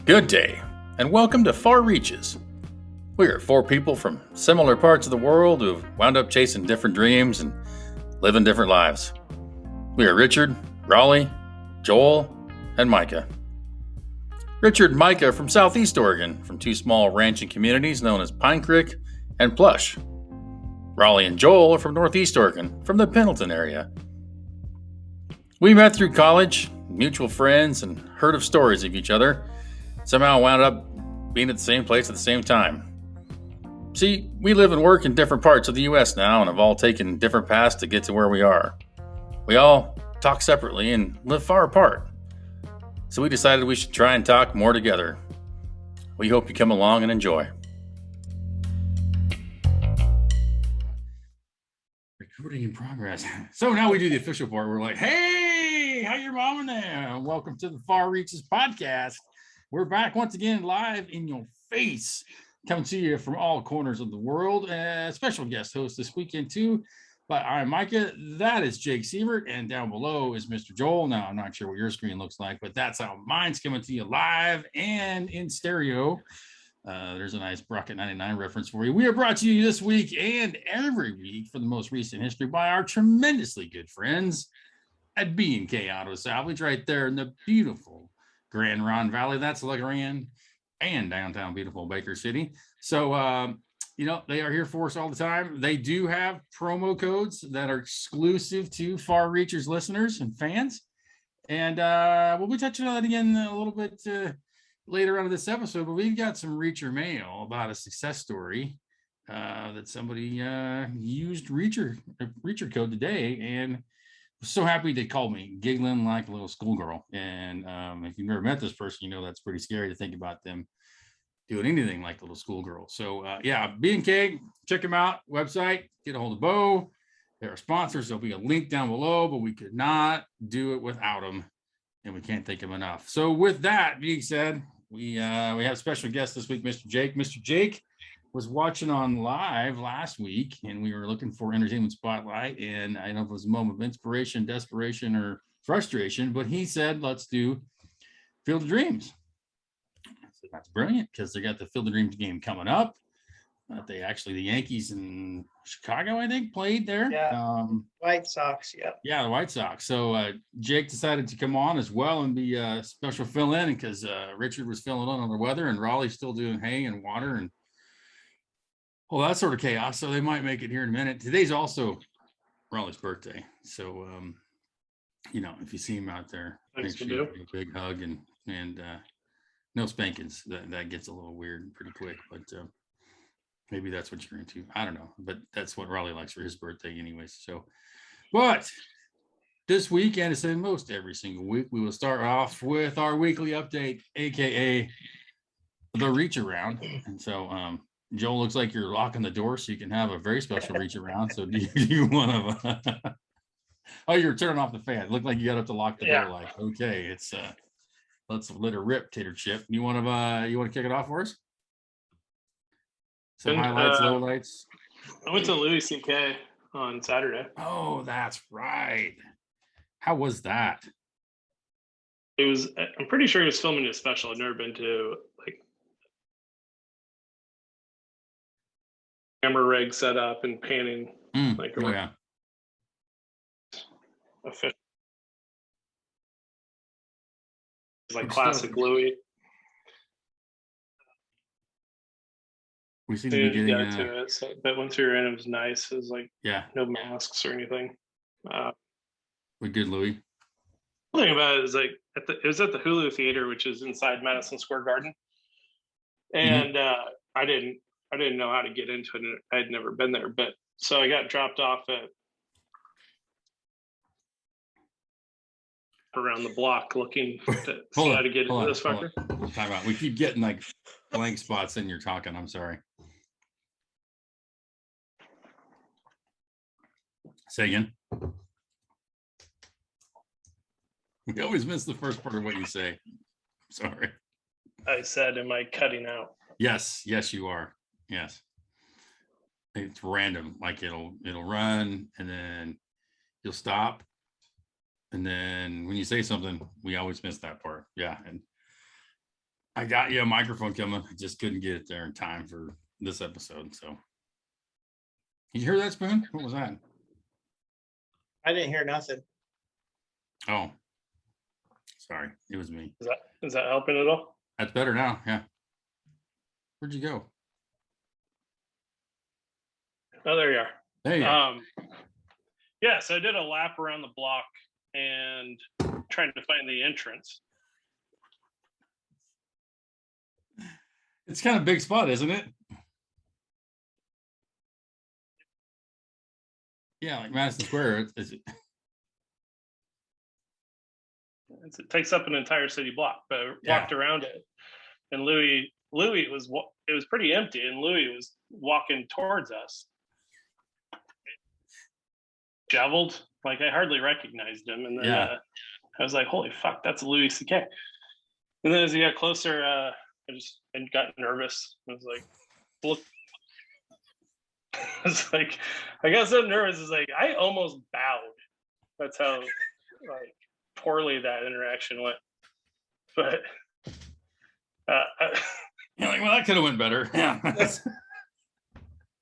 Good day, and welcome to Far Reaches. We are four people from similar parts of the world who have wound up chasing different dreams and living different lives. We are Richard, Raleigh, Joel, and Micah. Richard and Micah are from Southeast Oregon, from two small ranching communities known as Pine Creek and Plush. Raleigh and Joel are from Northeast Oregon, from the Pendleton area. We met through college, mutual friends, and heard of stories of each other. Somehow wound up being at the same place at the same time. See, we live and work in different parts of the U.S. now and have all taken different paths to get to where we are. We all talk separately and live far apart. So we decided we should try and talk more together. We hope you come along and enjoy. Recording in progress. So now we do the official part. We're like, hey, how your mom there? Welcome to the Far Reaches podcast. We're back once again live in your face, coming to you from all corners of the world. Special guest host this weekend too, but I'm Micah. That is Jake Siebert, and down below is Mr. Joel. Now, I'm not sure what your screen looks like, but that's how mine's coming to you live and in stereo. There's a nice Brocket 99 reference for you. We are brought to you this week and every week for the most recent history by our tremendously good friends at B&K Auto Salvage right there in the beautiful Grand Ronde Valley. That's LeGrand and downtown beautiful Baker City. So, they are here for us all the time. They do have promo codes that are exclusive to Far Reachers listeners and fans. And we'll be touching on that again a little bit later on in this episode. But we've got some Reacher mail about a success story that somebody used Reacher code today. And so happy they called me giggling like a little schoolgirl. And if you've never met this person, that's pretty scary to think about them doing anything like a little schoolgirl. So B&K, check them out. Website, get a hold of Bo. They're our sponsors. There'll be a link down below, but we could not do it without them, and we can't thank them enough. So with that being said, we have a special guest this week, Mr. Jake. Mr. Jake was watching on live last week, and we were looking for Entertainment Spotlight, and I don't know if it was a moment of inspiration, desperation, or frustration, but he said, let's do Field of Dreams. So that's brilliant, because they got the Field of Dreams game coming up. The Yankees in Chicago, I think, played there. Yeah, White Sox, yeah. Yeah, the White Sox. So Jake decided to come on as well and be a special fill-in, because Richard was filling in on the weather, and Raleigh's still doing hay and water and well, that's sort of chaos. So they might make it here in a minute. Today's also Raleigh's birthday. So, if you see him out there, make sure you give a big hug and no spankings. That gets a little weird pretty quick, but maybe that's what you're into. I don't know, but that's what Raleigh likes for his birthday anyways. So, but this week, and it's in most every single week, we will start off with our weekly update, AKA the reach around. And so, Joel, looks like you're locking the door so you can have a very special reach around. So do you want to? Oh, you're turning off the fan. It looked like you got up to lock the door. Like, okay, it's let's let her rip, Tater Chip. You want to kick it off for us? Some highlights, lowlights. I went to Louis C.K. on Saturday. Oh, that's right. How was that? I'm pretty sure he was filming a special. I've never been to camera rig set up and panning official. It's like classic Louis. We seem to be getting to it. So, but once we were in, it was nice. It was like no masks or anything. We good, Louis. The thing about it is it was at the Hulu Theater, which is inside Madison Square Garden, and I didn't know how to get into it. I had never been there, but so I got dropped off at around the block looking to see how to get into this fucker. Time out. We keep getting like blank spots in your talking. I'm sorry. Say again. We always miss the first part of what you say. Sorry. I said, am I cutting out? Yes, you are. Yes. It's random. Like it'll run and then you'll stop And then when you say something, we always miss that part. Yeah. And I got you a microphone coming. I just couldn't get it there in time for this episode. So, did you hear that, Spoon? What was that? I didn't hear nothing. Oh, sorry. It was me. Is that helping at all? That's better now. Yeah. Where'd you go? Oh, there you are. There you are. Yeah, so I did a lap around the block and trying to find the entrance. It's kind of a big spot, isn't it? Yeah, like Madison Square. It takes up an entire city block, but I walked around it, and Louis was, it was pretty empty, and Louis was walking towards us, shoveled, like I hardly recognized him, and then I was like, "Holy fuck, that's Louis C.K." And then as he got closer, I got nervous. I was like, "Look." I was like, I got so nervous. It's like I almost bowed. That's how like poorly that interaction went. But you're like, well, that could have went better. Yeah.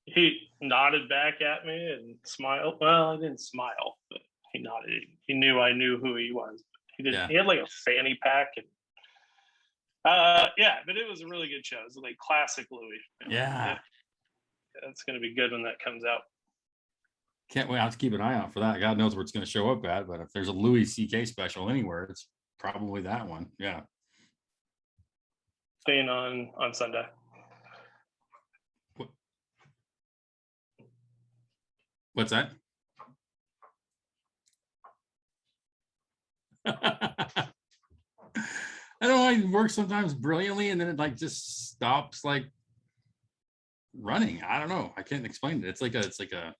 He nodded back at me and smiled. Well, I didn't smile, but he nodded. He knew I knew who he was. He did. Yeah. He had like a fanny pack and but it was a really good show. It was like classic Louis. Yeah. That's going to be good when that comes out. Can't wait. I'll have to keep an eye out for that. God knows where it's going to show up at, but if there's a Louis C.K. special anywhere, it's probably that one. Yeah. Staying on Sunday. What's that? I don't know. It works sometimes brilliantly, and then it like just stops like running. I don't know. I can't explain it. It's like a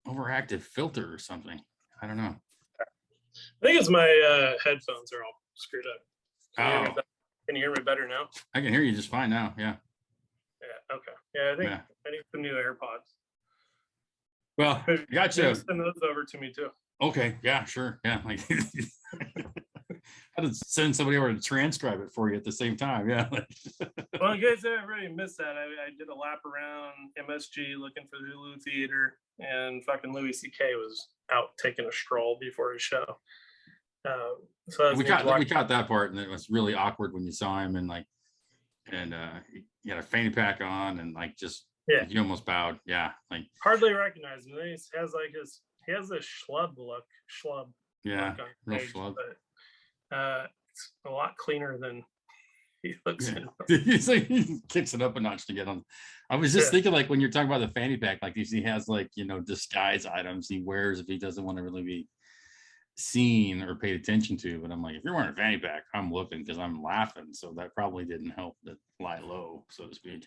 overactive filter or something. I don't know. I think it's my headphones are all screwed up. Can you hear me better now? I can hear you just fine now. Yeah. Yeah. Okay. Yeah. I think I need some new AirPods. Well, gotcha. Send those over to me too. Okay. Yeah. Sure. Yeah. Like I had to send somebody over to transcribe it for you at the same time. Yeah. Well, in case everybody missed that, I did a lap around MSG looking for the Hulu Theater, and fucking Louis C.K. was out taking a stroll before his show. So we caught that part, and it was really awkward when you saw him, and he had a fanny pack on, and like just like you almost bowed. Yeah, like hardly recognized him. He has this schlub look. Yeah, real schlub. But it's a lot cleaner than he looks. Yeah. He kicks it up a notch to get on. I was just thinking, like when you're talking about the fanny pack, like if he has like disguise items he wears if he doesn't want to really be seen or paid attention to. But I'm like, if you're wearing a fanny pack, I'm looking because I'm laughing. So that probably didn't help to lie low, so to speak.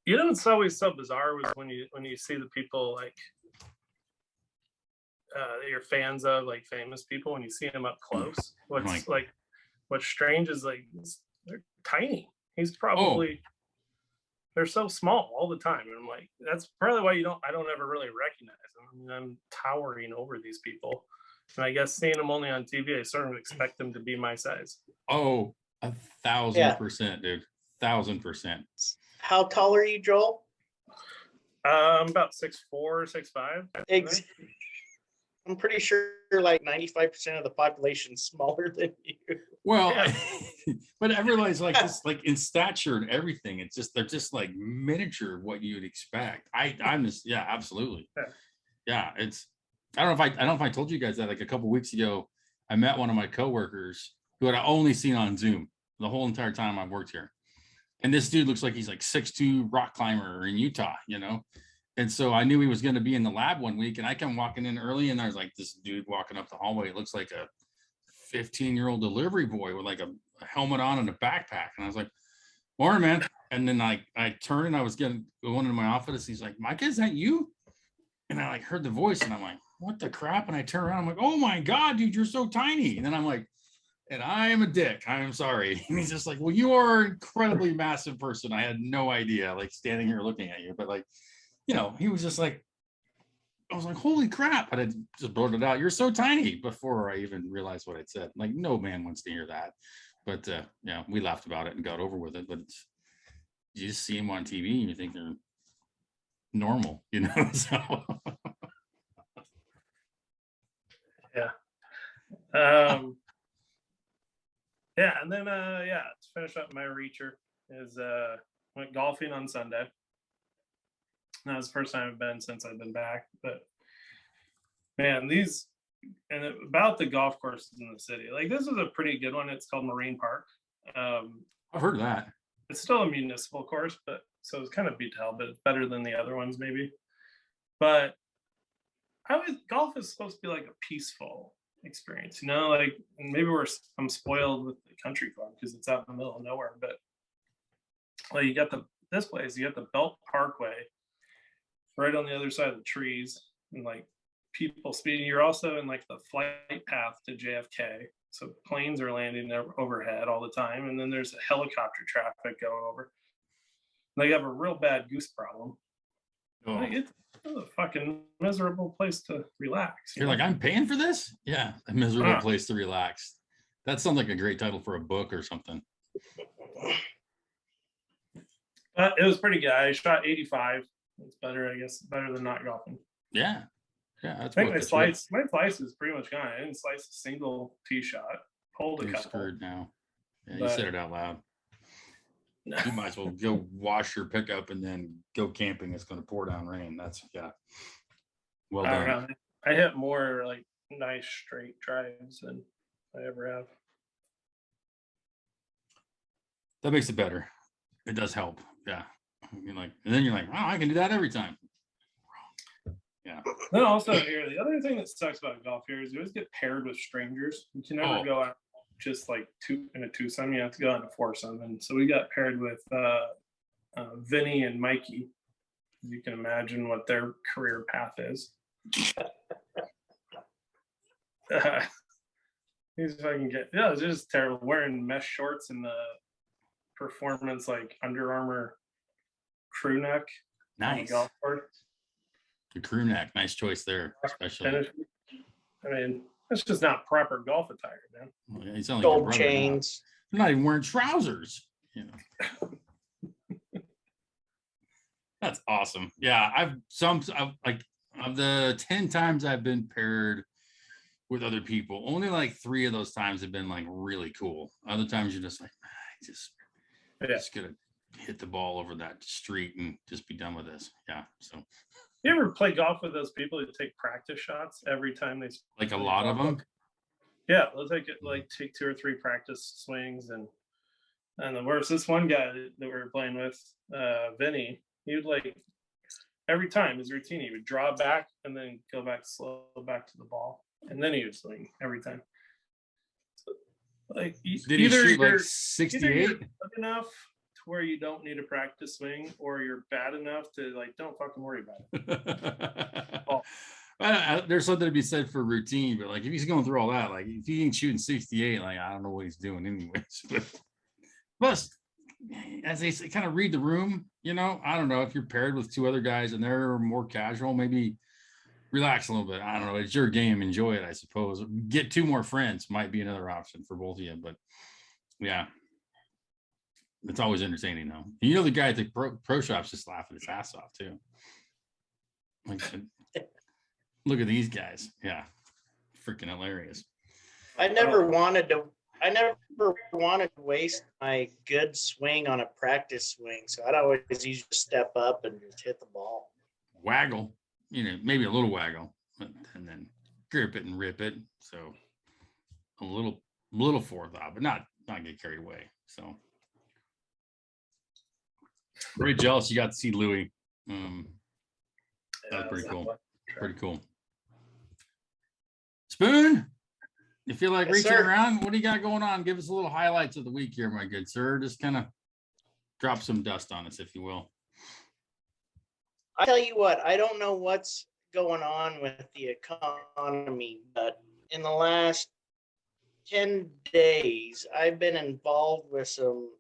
What's always so bizarre was when you see the people like that you're fans of, like famous people, when you see them up close. What's strange is like they're tiny. He's probably they're so small all the time, and I'm like, that's probably why I don't ever really recognize them. I mean, I'm towering over these people, and I guess seeing them only on TV, I sort of expect them to be my size. Oh, 1,000%, dude, 1,000%. How tall are you, Joel? I'm about 6'4", 6'5". I'm pretty sure like 95% of the population is smaller than you. Well, but everybody's like this, like in stature and everything. It's just they're just like miniature what you'd expect. I'm just absolutely. Yeah, it's I don't know if I told you guys that like a couple weeks ago. I met one of my coworkers who had only seen on Zoom the whole entire time I've worked here. And this dude looks like he's like 6'2" rock climber in Utah, And so I knew he was going to be in the lab one week, and I come walking in early, and there's like this dude walking up the hallway. It looks like a 15-year-old delivery boy with like a helmet on and a backpack. And I was like, "Morning, man." And then I turned and I was going into my office. He's like, "Mike, is that you?" And I like heard the voice, and I'm like, "What the crap?" And I turn around, I'm like, "Oh my God, dude, you're so tiny." And then I'm like, "And I am a dick. I am sorry." And he's just like, "Well, you are an incredibly massive person. I had no idea, like standing here looking at you." But like, he was just like, I was like, "Holy crap." And I just blurted it out, "You're so tiny," before I even realized what I'd said. Like, no man wants to hear that. But yeah, we laughed about it and got over with it. But you just see them on TV and you think they're normal, you know. So yeah, and then to finish up my reacher is went golfing on Sunday. That was the first time I've been since I've been back. But man, about the golf courses in the city, like this is a pretty good one. It's called Marine Park. I've heard of that. It's still a municipal course, but so it's kind of beat to hell, but it's better than the other ones maybe. But golf is supposed to be like a peaceful experience, you know, like maybe I'm spoiled with the country club because it's out in the middle of nowhere, but like you got this place, you got the Belt Parkway right on the other side of the trees, and like people speeding. You're also in like the flight path to JFK, so planes are landing there overhead all the time, and then there's a helicopter traffic going over. They have a real bad goose problem. Like, it's a fucking miserable place to relax. You're like, I'm paying for this? Yeah, a miserable place to relax. That sounds like a great title for a book or something. But it was pretty good. I shot 85. It's better, I guess, better than not golfing. Yeah. That's I think my slice is pretty much gone. I didn't slice a single tee shot. Pulled a couple. Screwed now. Yeah, you said it out loud. You might as well go wash your pickup and then go camping. It's going to pour down rain. Well done. I don't know. I hit more like nice straight drives than I ever have. That makes it better. It does help. Yeah. And then you're like, wow, I can do that every time. Yeah. Then also here, the other thing that sucks about golf here is you always get paired with strangers. You can never go out just like in a twosome. You have to go in a foursome. And so we got paired with Vinny and Mikey. You can imagine what their career path is. These fucking it's just terrible. Wearing mesh shorts and the performance like Under Armour crew neck. Nice. Golf course. The crew neck, nice choice there, especially. I mean, that's just not proper golf attire, man. Well, you sound like gold chains. They're not even wearing trousers. You know. That's awesome. Yeah, I've like of the 10 times I've been paired with other people, only like 3 of those times have been like really cool. Other times you're just like, just gonna hit the ball over that street and just be done with this. Yeah. So you ever play golf with those people who take practice shots every time they like a lot of them? Yeah, they'll take 2 or 3 practice swings, and the worst, this one guy that we were playing with, Vinny, he would like every time his routine, he would draw back and then go back slow back to the ball, and then he would swing every time. So, like did he shoot like 68 enough to where you don't need a practice swing, or you're bad enough to like don't fucking worry about it. There's something to be said for routine, but like if he's going through all that, like if he ain't shooting 68, like I don't know what he's doing anyways. But plus, as they say, kind of read the room, you know. I don't know if you're paired with 2 other guys and they're more casual, maybe relax a little bit. I don't know. It's your game. Enjoy it, I suppose. Get 2 more friends might be another option for both of you. But yeah, it's always entertaining though. You know, the guy at the pro shop's just laughing his ass off too. Like, look at these guys. Yeah, freaking hilarious. I never wanted to waste my good swing on a practice swing, so I'd always usually step up and just hit the ball. Waggle, you know, maybe a little waggle, and then grip it and rip it. So a little forethought, but not get carried away. So very jealous you got to see Louis. That was pretty cool. Pretty cool. Spoon, you feel like reaching around? What do you got going on? Give us a little highlights of the week here, my good sir. Just kind of drop some dust on us, if you will. I tell you what, I don't know what's going on with the economy, but in the last 10 days, I've been involved with some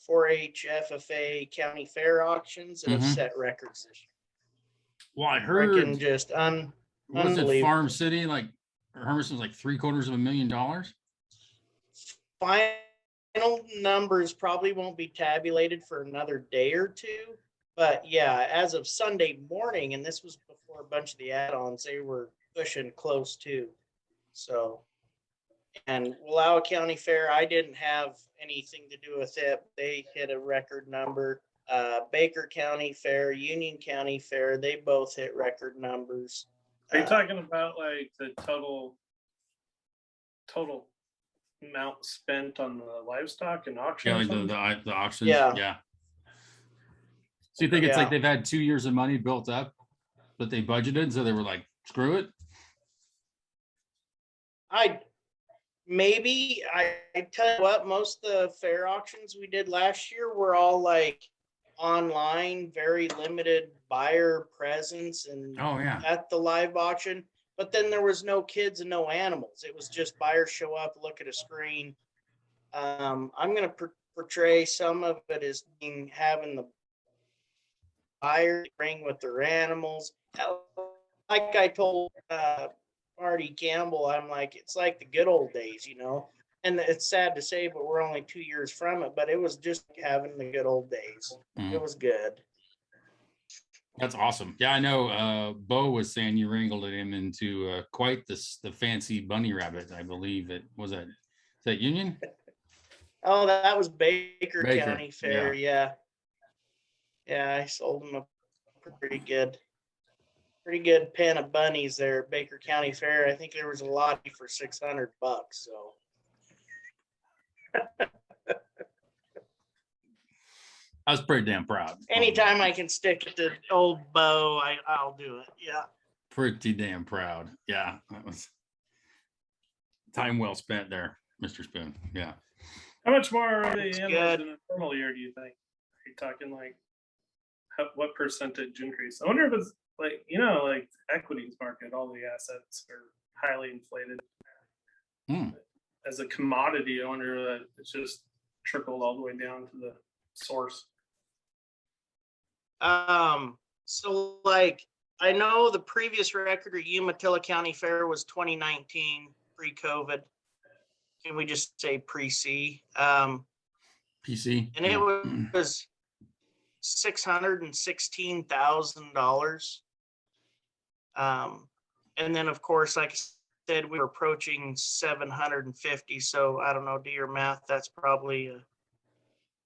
4-H FFA county fair auctions that have set records this year. Well, I heard just was it Farm City, like Hermiston's like $750,000? final numbers probably won't be tabulated for another day or two. But yeah, as of Sunday morning, and this was before a bunch of the add-ons, they were pushing close to. So, and Wallowa County Fair, I didn't have anything to do with it. They hit a record number. Baker County Fair, Union County Fair, they both hit record numbers. Are you talking about like the total amount spent on the livestock and auction? Yeah, or like something? the auctions. Yeah. Yeah. So you think it's Yeah. like they've had 2 years of money built up that they budgeted, so they were like, screw it. I tell you what, most of the fair auctions we did last year were all like online, very limited buyer presence and Oh yeah. at the live auction. But then there was no kids and no animals. It was just buyers show up, look at a screen. I'm going to portray some of it as having the buyer bring with their animals. Like I told Marty Campbell, I'm like, it's like the good old days, you know. And it's sad to say, but we're only 2 years from it. But it was just having the good old days. Mhm. It was good. That's awesome. Yeah, I know. Bo was saying you wrangled him into quite the fancy bunny rabbit. I believe it was that. Is that Union? Oh, that was Baker Baker, County Fair. Yeah. I sold him a pretty good pen of bunnies there at Baker County Fair. I think there was a lot for $600. So. I was pretty damn proud. Anytime I can stick it to old Bo, I'll do it. Yeah. Pretty damn proud. Yeah, that was time well spent there, Mr. Spoon. Yeah. How much more are the That's animals good. in a normal year, do you think? Are you talking like what percentage increase? I wonder if it's like, like equities market, all the assets are highly inflated. As a commodity, I wonder that it's just trickled all the way down to the source. So like I know the previous record at Umatilla County Fair was 2019 pre-COVID. Can we just say pre-C? PC. And it was $616,000. And then of course, like I said, we were approaching 750. So I don't know, do your math. That's probably a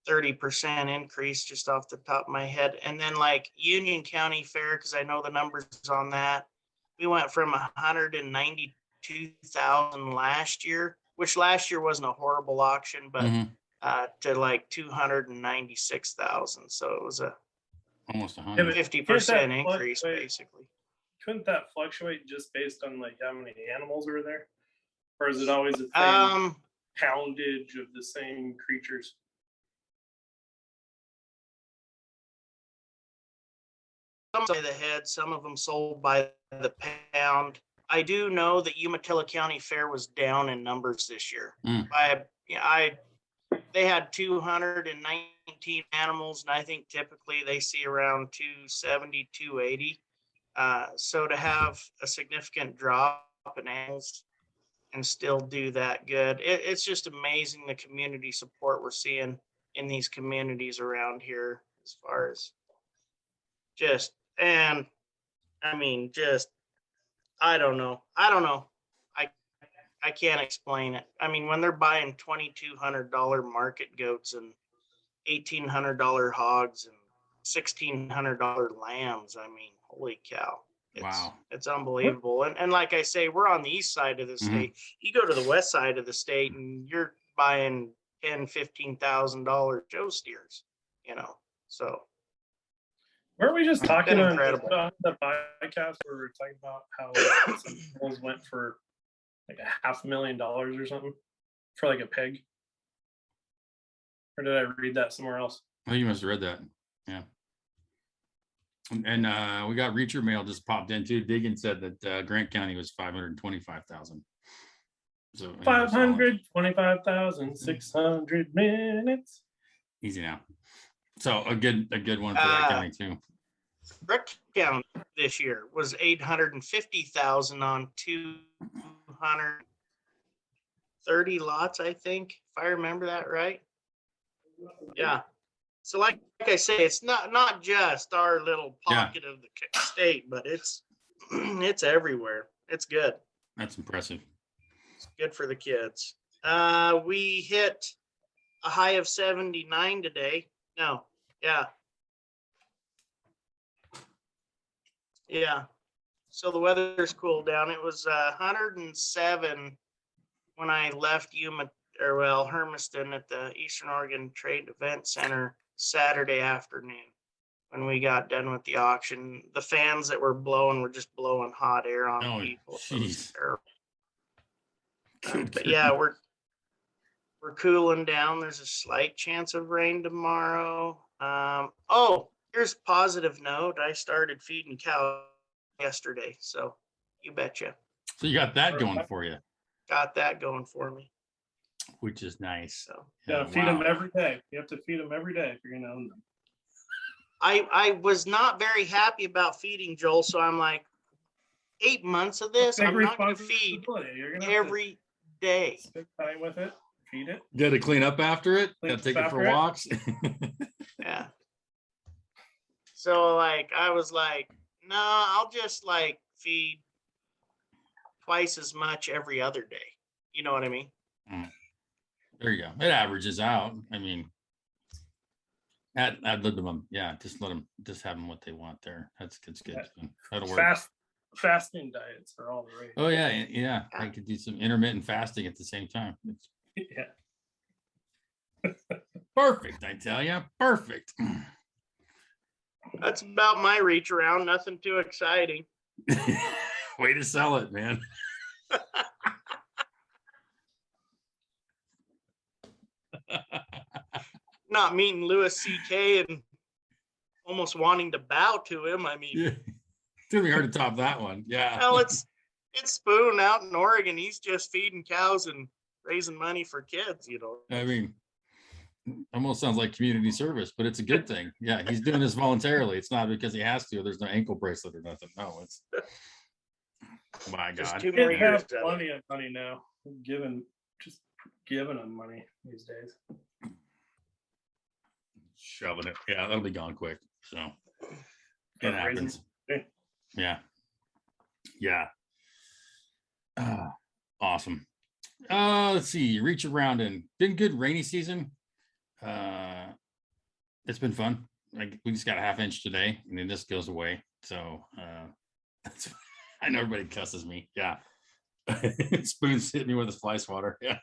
30% increase just off the top of my head. And then like Union County Fair, because I know the numbers on that, we went from 192,000 last year, which last year wasn't a horrible auction, but to like 296,000. So it was a almost 100. 50% increase, basically. Couldn't that fluctuate just based on like how many animals are there, or is it always the same poundage of the same creatures? Some by the head, some of them sold by the pound. I do know that Umatilla County Fair was down in numbers this year. They had 219 animals, and I think typically they see around 270, 280. So to have a significant drop in animals and still do that good, it's just amazing the community support we're seeing in these communities around here as far as I don't know. I can't explain it. I mean, when they're buying $2,200 market goats and $1,800 hogs and $1,600 lambs, I mean, holy cow. It's unbelievable. And like I say, we're on the east side of the state. You go to the west side of the state and you're buying $10,000, $15,000 Joe steers, so. Weren't we just talking on the podcast where we were talking about how some animals went for like $500,000 or something for like a pig? Or did I read that somewhere else? Oh, you must have read that. Yeah. And we got Reacher mail just popped in too. Diggin said that Grant County was 525,000. So 525,600 minutes. Easy now. So a good one for that county too. Brick County this year was 850,000 on 200. 30 lots, I think, if I remember that right. Yeah. So like I say, it's not just our little pocket of the state, but it's it's everywhere. It's good. That's impressive. It's good for the kids. We hit a high of 79 today. No, yeah. Yeah. So the weather's cooled down. It was 107 when I left Hermiston at the Eastern Oregon Trade Event Center Saturday afternoon when we got done with the auction. The fans that were blowing were just blowing hot air on people. Jeez. But yeah, we're cooling down. There's a slight chance of rain tomorrow. Here's a positive note. I started feeding cows yesterday, so you betcha. So you got that going for you. Got that going for me, which is nice. So yeah, feed them every day. You have to feed them every day if you're gonna own them. I was not very happy about feeding, Joel, so I'm like, 8 months of this, I'm not going to feed every day. Spend time with it, feed it. You got to clean up after it. Got to take it for walks. Yeah. So like, I was like, no, I'll just like feed twice as much every other day. You know what I mean? There you go. It averages out. I mean, I'd let them, just let them, just have them what they want there. That's good. That'll work. Fasting diets are all the rage. Oh yeah. I could do some intermittent fasting at the same time. Yeah. Perfect, I tell you, perfect. That's about my reach around. Nothing too exciting. Way to sell it, man. Not meeting Louis C.K. and almost wanting to bow to him. I mean, it's gonna be hard to top that one. Yeah. Well, it's Spoon out in Oregon. He's just feeding cows and raising money for kids. You know. I mean, almost sounds like community service, but it's a good thing. Yeah, he's doing this voluntarily. It's not because he has to. There's no ankle bracelet or nothing. No, it's my God. Just 2 more years. Have plenty of money now. Just giving them money these days. Shoving it. Yeah, that'll be gone quick. So it happens. Yeah. Awesome. Let's see. Reach around and been good rainy season. It's been fun. Like we just got a ½ inch today, and then this goes away. So that's I know everybody cusses me. Yeah. Spoons hit me with his fly swatter. Yeah.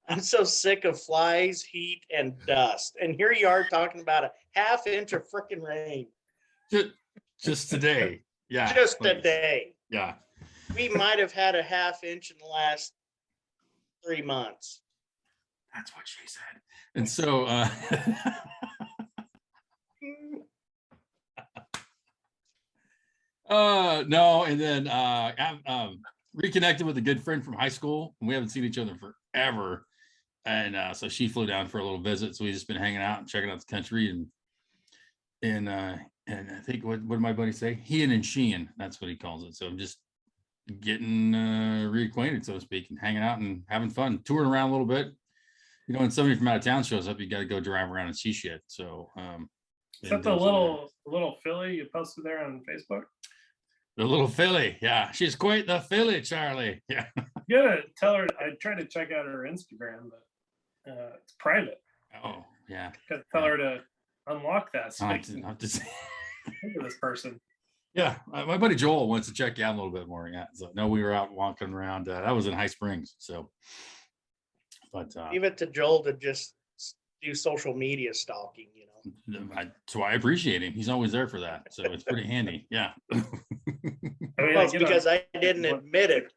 I'm so sick of flies, heat, and dust. And here you are talking about a ½ inch of freaking rain. Just today. Yeah. Just today. Yeah. We might have had a ½ inch in the last 3 months. That's what she said. And so no, and then reconnected with a good friend from high school, and we haven't seen each other forever. And so she flew down for a little visit. So we just been hanging out and checking out the country, and I think what did my buddy say? Heeing and sheeing, that's what he calls it. So I'm just getting reacquainted, so to speak, and hanging out and having fun, touring around a little bit. You know, when somebody from out of town shows up, you got to go drive around and see shit. So is that the little filly you posted there on Facebook? The little filly, yeah, she's quite the filly, Charlie. Yeah, you gotta tell her. I tried to check out her Instagram, but it's private. Oh yeah, gotta tell her to unlock that. I have to say. Look at this person. Yeah, my buddy Joel wants to check you out a little bit more. Yeah, so no, we were out walking around. That was in High Springs. So, but leave it to Joel to just do social media stalking. You know, so I appreciate him. He's always there for that. So it's pretty handy. Yeah. Well, it's because I didn't admit it.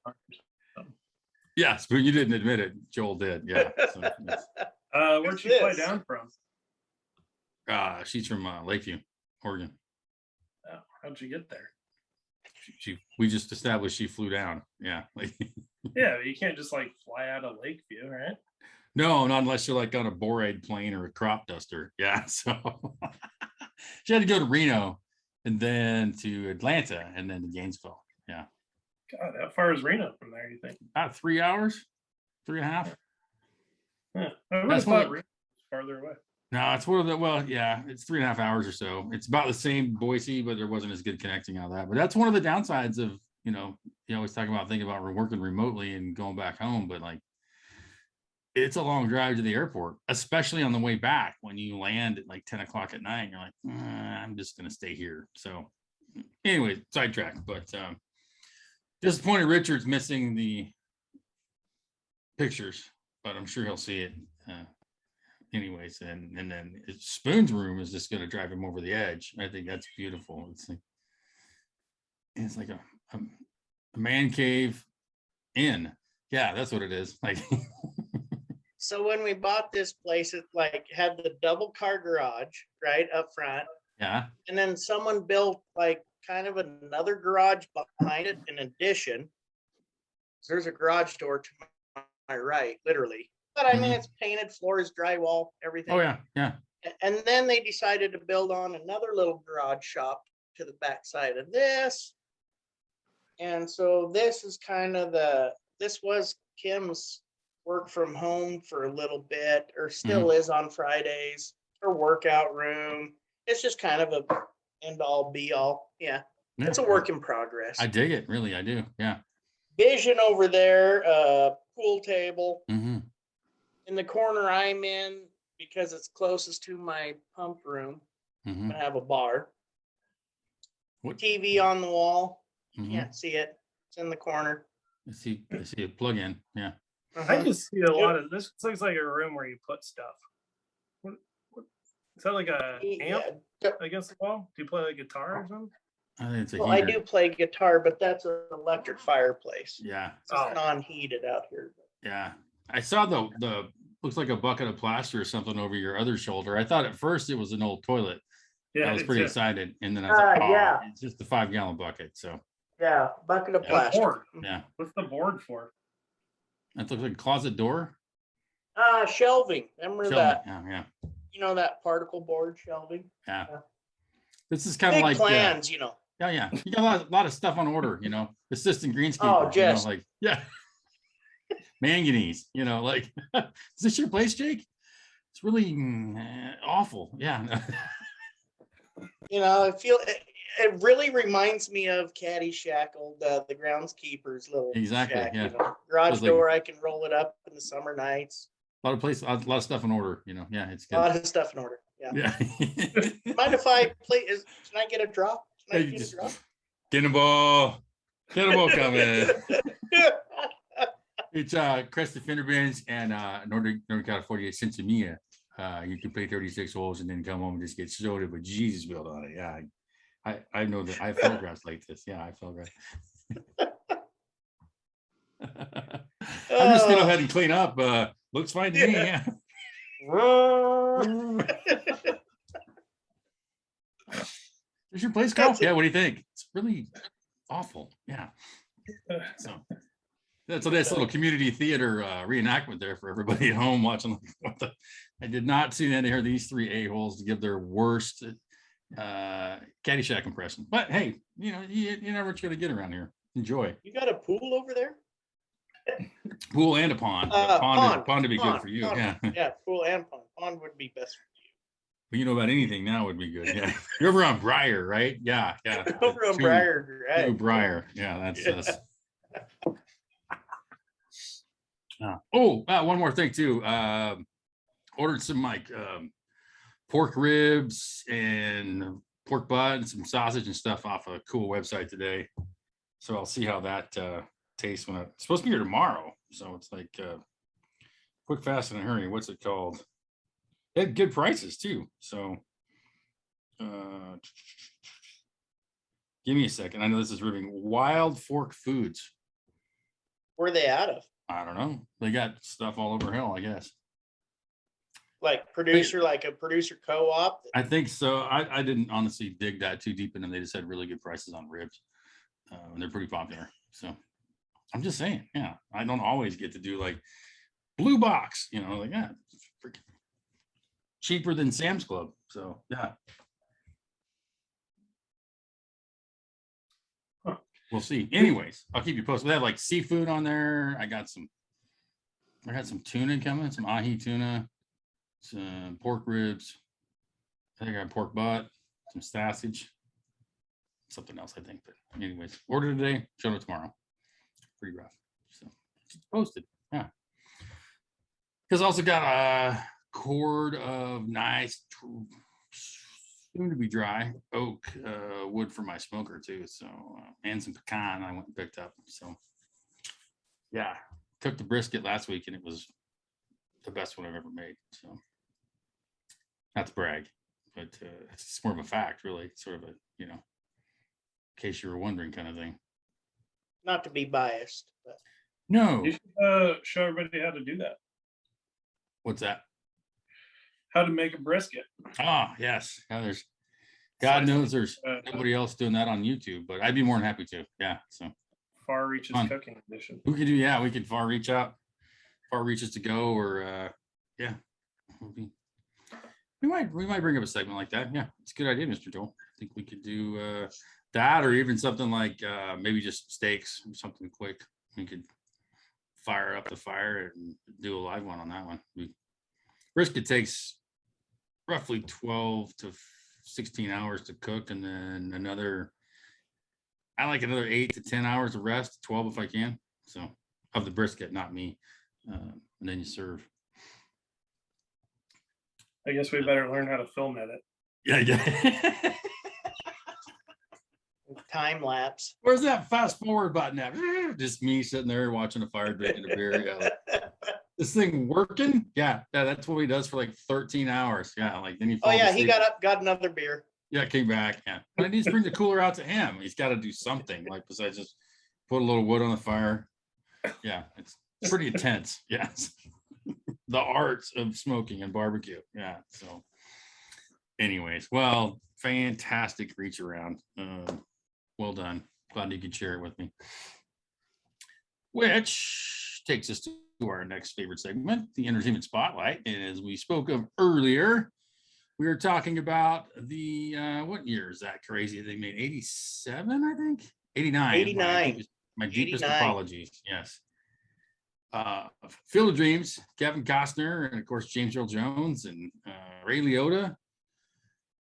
Yes, but you didn't admit it. Joel did. Yeah. So, where'd she fly down from? She's from Lakeview, Oregon. Oh, how'd you get there? We just established she flew down. Yeah. Yeah, you can't just like fly out of Lakeview, right? No, not unless you're like on a Borade plane or a crop duster. Yeah. So she had to go to Reno and then to Atlanta and then to Gainesville. Yeah. God, how far is Reno from there, you think? About 3 hours, 3.5. Yeah. I would That's have one thought of- Reno was farther away. No, it's one of the, well, yeah, it's 3.5 hours or so. It's about the same Boise, but there wasn't as good connecting out of that. But that's one of the downsides of, you always talk about thinking about working remotely and going back home, but like, it's a long drive to the airport, especially on the way back when you land at like 10 o'clock at night. You're like, I'm just going to stay here. So anyway, sidetrack, but disappointed Richard's missing the pictures, but I'm sure he'll see it anyways. And then Spoon's room is just going to drive him over the edge. I think that's beautiful. It's like a man cave inn. Yeah, that's what it is. Like, So when we bought this place, it like had the double car garage right up front, yeah. and then someone built like kind of another garage behind it in addition. So there's a garage door to my right, literally. But I mean, it's painted floors, drywall, everything. Oh yeah, yeah. And then they decided to build on another little garage shop to the back side of this. And so this is kind of this was Kim's work from home for a little bit, or still is on Fridays, her workout room. It's just kind of a end all be all. Yeah. It's a work in progress. I dig it. Really, I do. Yeah. Vision over there, pool table. Mm-hmm. In the corner I'm in, because it's closest to my pump room, Mm-hmm. I have a bar. What? TV on the wall. Mm-hmm. Can't see it. It's in the corner. I see a plug in. Yeah. I just see a lot of this. Looks like a room where you put stuff. What is that, like a amp against the wall? Do you play like guitar or something? I think it's a Well, I heater. do play guitar, but that's an electric fireplace. Yeah. It's non-heated out here. Yeah. I saw the looks like a bucket of plaster or something over your other shoulder. I thought at first it was an old toilet. Yeah, I was it's pretty a- excited. And then I was like, oh, yeah. it's just a 5-gallon bucket. So Yeah, bucket of Yeah. plastic. board. yeah. What's the board for? That looks like a closet door. Shelving. Remember Shelving. that? Yeah. That particle board shelving. Yeah. Yeah. This is kind of Big like plans, yeah. You got a lot of stuff on order, assistant greenskeeper. just- like, yeah. Manganese, like, is this your place, Jake? It's really awful. Yeah. I feel it really reminds me of Caddyshack, the groundskeeper's little Exactly, shack, yeah. Garage It's like- door, I can roll it up in the summer nights. A lot of stuff in order, yeah, it's A good. lot of stuff in order. Yeah. Yeah. Mind if I play? Can I get a drop? Can I Hey, get a just- drop? Get a ball coming. It's Crest Finderbands and Northern California Centennial. You can play 36 holes and then come home and just get loaded with Jesus built on it. Yeah, I know that I fell grass like this. Yeah, I fell grass. I'm just gonna go ahead and clean up. Looks fine to me. Yeah. Is your place golf? Yeah. What do you think? It's really awful. Yeah. So that's a nice little community theater reenactment there for everybody at home watching. I did not see any of these three a-holes to give their worst Caddyshack impression. But hey, you never what you're gonna get around here. Enjoy. You got a pool over there? Pool and a pond. Pond would be good for you. Pond. Yeah. Yeah, pool and pond. Pond would be best But you know about anything now would be good. Yeah. You're over on Briar, right? Yeah. Yeah. for you. Over on Two- Briar, two right? Briar. Yeah, that's Yeah. us. One more thing too. Ordered some pork ribs and pork butt and some sausage and stuff off a cool website today. So I'll see how that tastes when it's supposed to be here tomorrow. So it's like quick, fast, and a hurry. What's it called? They had good prices too. So give me a second. I know this is riveting. Wild Fork Foods. Where are they out of? I don't know. They got stuff all over hell, I guess. Like a producer co-op? I think so. I didn't honestly dig that too deep in them. They just had really good prices on ribs. And they're pretty popular. So I'm just saying, yeah, I don't always get to do like blue box, like, yeah, it's freaking cheaper than Sam's Club. So yeah. we'll see. Anyways, I'll keep you posted. We have like seafood on there. I got some tuna coming, some ahi tuna, some pork ribs. I think I got pork butt, some sausage, something else, I think. But anyways, order today, show it tomorrow. Pretty rough. So it's posted. Yeah. Because I also got a cord of nice, soon to be dry oak wood for my smoker too. So and some pecan I went and picked up. So yeah, cooked the brisket last week and it was the best one I've ever made. So not to brag, but it's more of a fact, really. Sort of a, in case you were wondering, kind of thing. Not to be biased, but No. You should show everybody how to do that. What's that? How to make a brisket. Ah, yes. Yeah, God knows there's nobody else doing that on YouTube, but I'd be more than happy to. Yeah. So Far Reaches Cooking Edition. We could do, we could far reaches to go, or yeah. We might bring up a segment like that. Yeah, it's a good idea, Mr. Joel. I think we could do that, or even something like maybe just steaks or something quick. We could fire up the fire and do a live one on that one. Brisket takes roughly 12 to 16 hours to cook, and then I like another 8 to 10 hours of rest, 12 if I can. So of the brisket, not me. And then you serve. I guess we better learn how to film edit. Yeah. time lapse. Where's that fast forward button at? Just me sitting there watching a fire, drinking a beer. Yeah, like, this thing working? Yeah, that's what he does for like 13 hours. Yeah, like then he. Oh yeah, he got up, got another beer. Yeah, came back. Yeah, but I need to bring the cooler out to him. He's got to do something like besides just put a little wood on the fire. Yeah, it's pretty intense. Yes, the arts of smoking and barbecue. Yeah. So, anyways, well, fantastic reach around. Well done. Glad you could share it with me. Which takes us to our next favorite segment, the entertainment spotlight. And as we spoke of earlier, we were talking about the what year is that crazy? They made 87, I think. 89. 89. My deepest apologies. Yes. Field of Dreams, Kevin Costner, and of course James Earl Jones and Ray Liotta.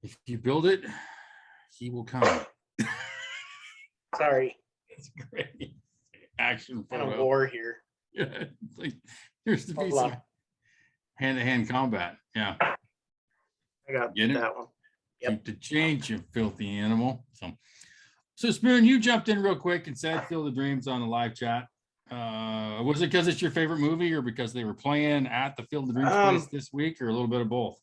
If you build it, he will come. Sorry. It's great. Action kind of photo. war here. Yeah, it's like here's the piece of hand-to-hand combat. Yeah. I got Get it? that one. Yep. Keep the change, you filthy animal. So Spoon, you jumped in real quick and said Field of Dreams on the live chat. Was it because it's your favorite movie, or because they were playing at the Field of Dreams place this week, or a little bit of both?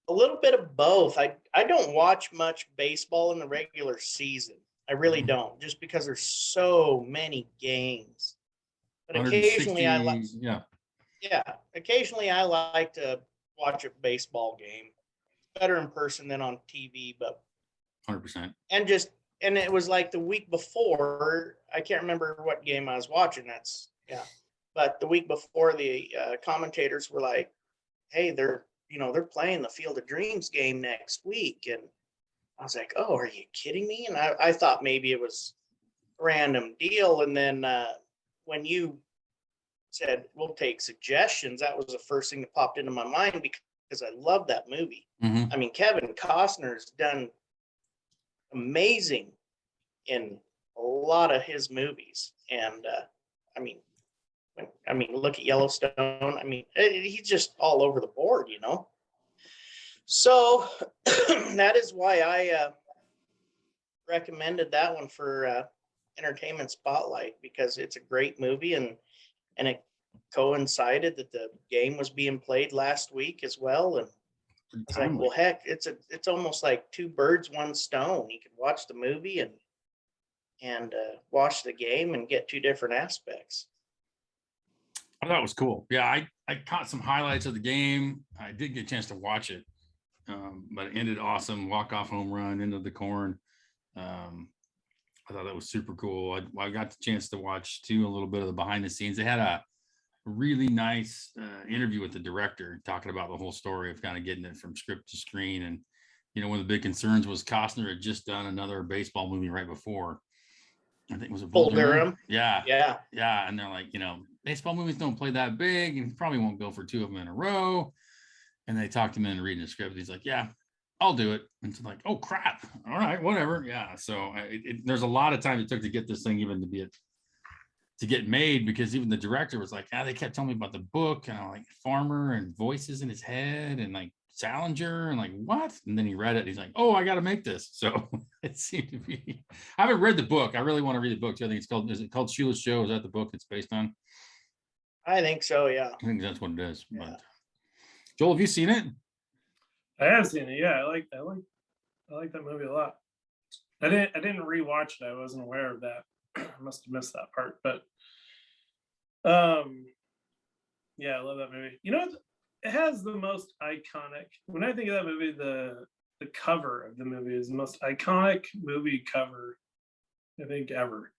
A little bit of both. I don't watch much baseball in the regular season. I really don't, just because there's so many games. But occasionally I like, occasionally I like to watch a baseball game. Better in person than on TV, but 100%. And it was like the week before, I can't remember what game I was watching. But the week before, the commentators were like, "Hey, they're playing the Field of Dreams game next week," and I was like, "Oh, are you kidding me?" And I thought maybe it was a random deal. And then when you said we'll take suggestions, that was the first thing that popped into my mind, because I love that movie. Mm-hmm. I mean, Kevin Costner's done amazing in a lot of his movies, and I mean, look at Yellowstone. I mean, he's just all over the board, So that is why I recommended that one for Entertainment Spotlight, because it's a great movie, and it coincided that the game was being played last week as well, and it's like, well, heck, it's almost like two birds, one stone. You could watch the movie and watch the game and get two different aspects. I thought it was cool. Yeah, I caught some highlights of the game. I did get a chance to watch it, but it ended awesome. Walk-off home run into the corn. I thought that was super cool. I got the chance to watch, too, a little bit of the behind the scenes. They had a really nice interview with the director talking about the whole story of kind of getting it from script to screen. And, one of the big concerns was Costner had just done another baseball movie right before. I think it was a Bull Durham. Yeah. Yeah. Yeah. And they're like, baseball movies don't play that big, and he probably won't go for 2 of them in a row. And they talked him into reading the script. He's like, yeah, I'll do it. And it's like, oh crap. All right, whatever. Yeah. So there's a lot of time it took to get this thing even to get made, because even the director was like, they kept telling me about the book, and I'm like, Farmer and voices in his head and like Salinger, and like, what? And then he read it. And he's like, oh, I got to make this. So it seemed to be, I haven't read the book. I really want to read the book too. I think is it called Shoeless Joe? Is that the book it's based on? I think so. Yeah. I think that's what it is. Yeah. But Joel, have you seen it? I have seen it. Yeah, I like that movie a lot. I didn't rewatch it. I wasn't aware of that. I must have missed that part. But yeah, I love that movie. It has the most iconic. When I think of that movie, the cover of the movie is the most iconic movie cover I think ever.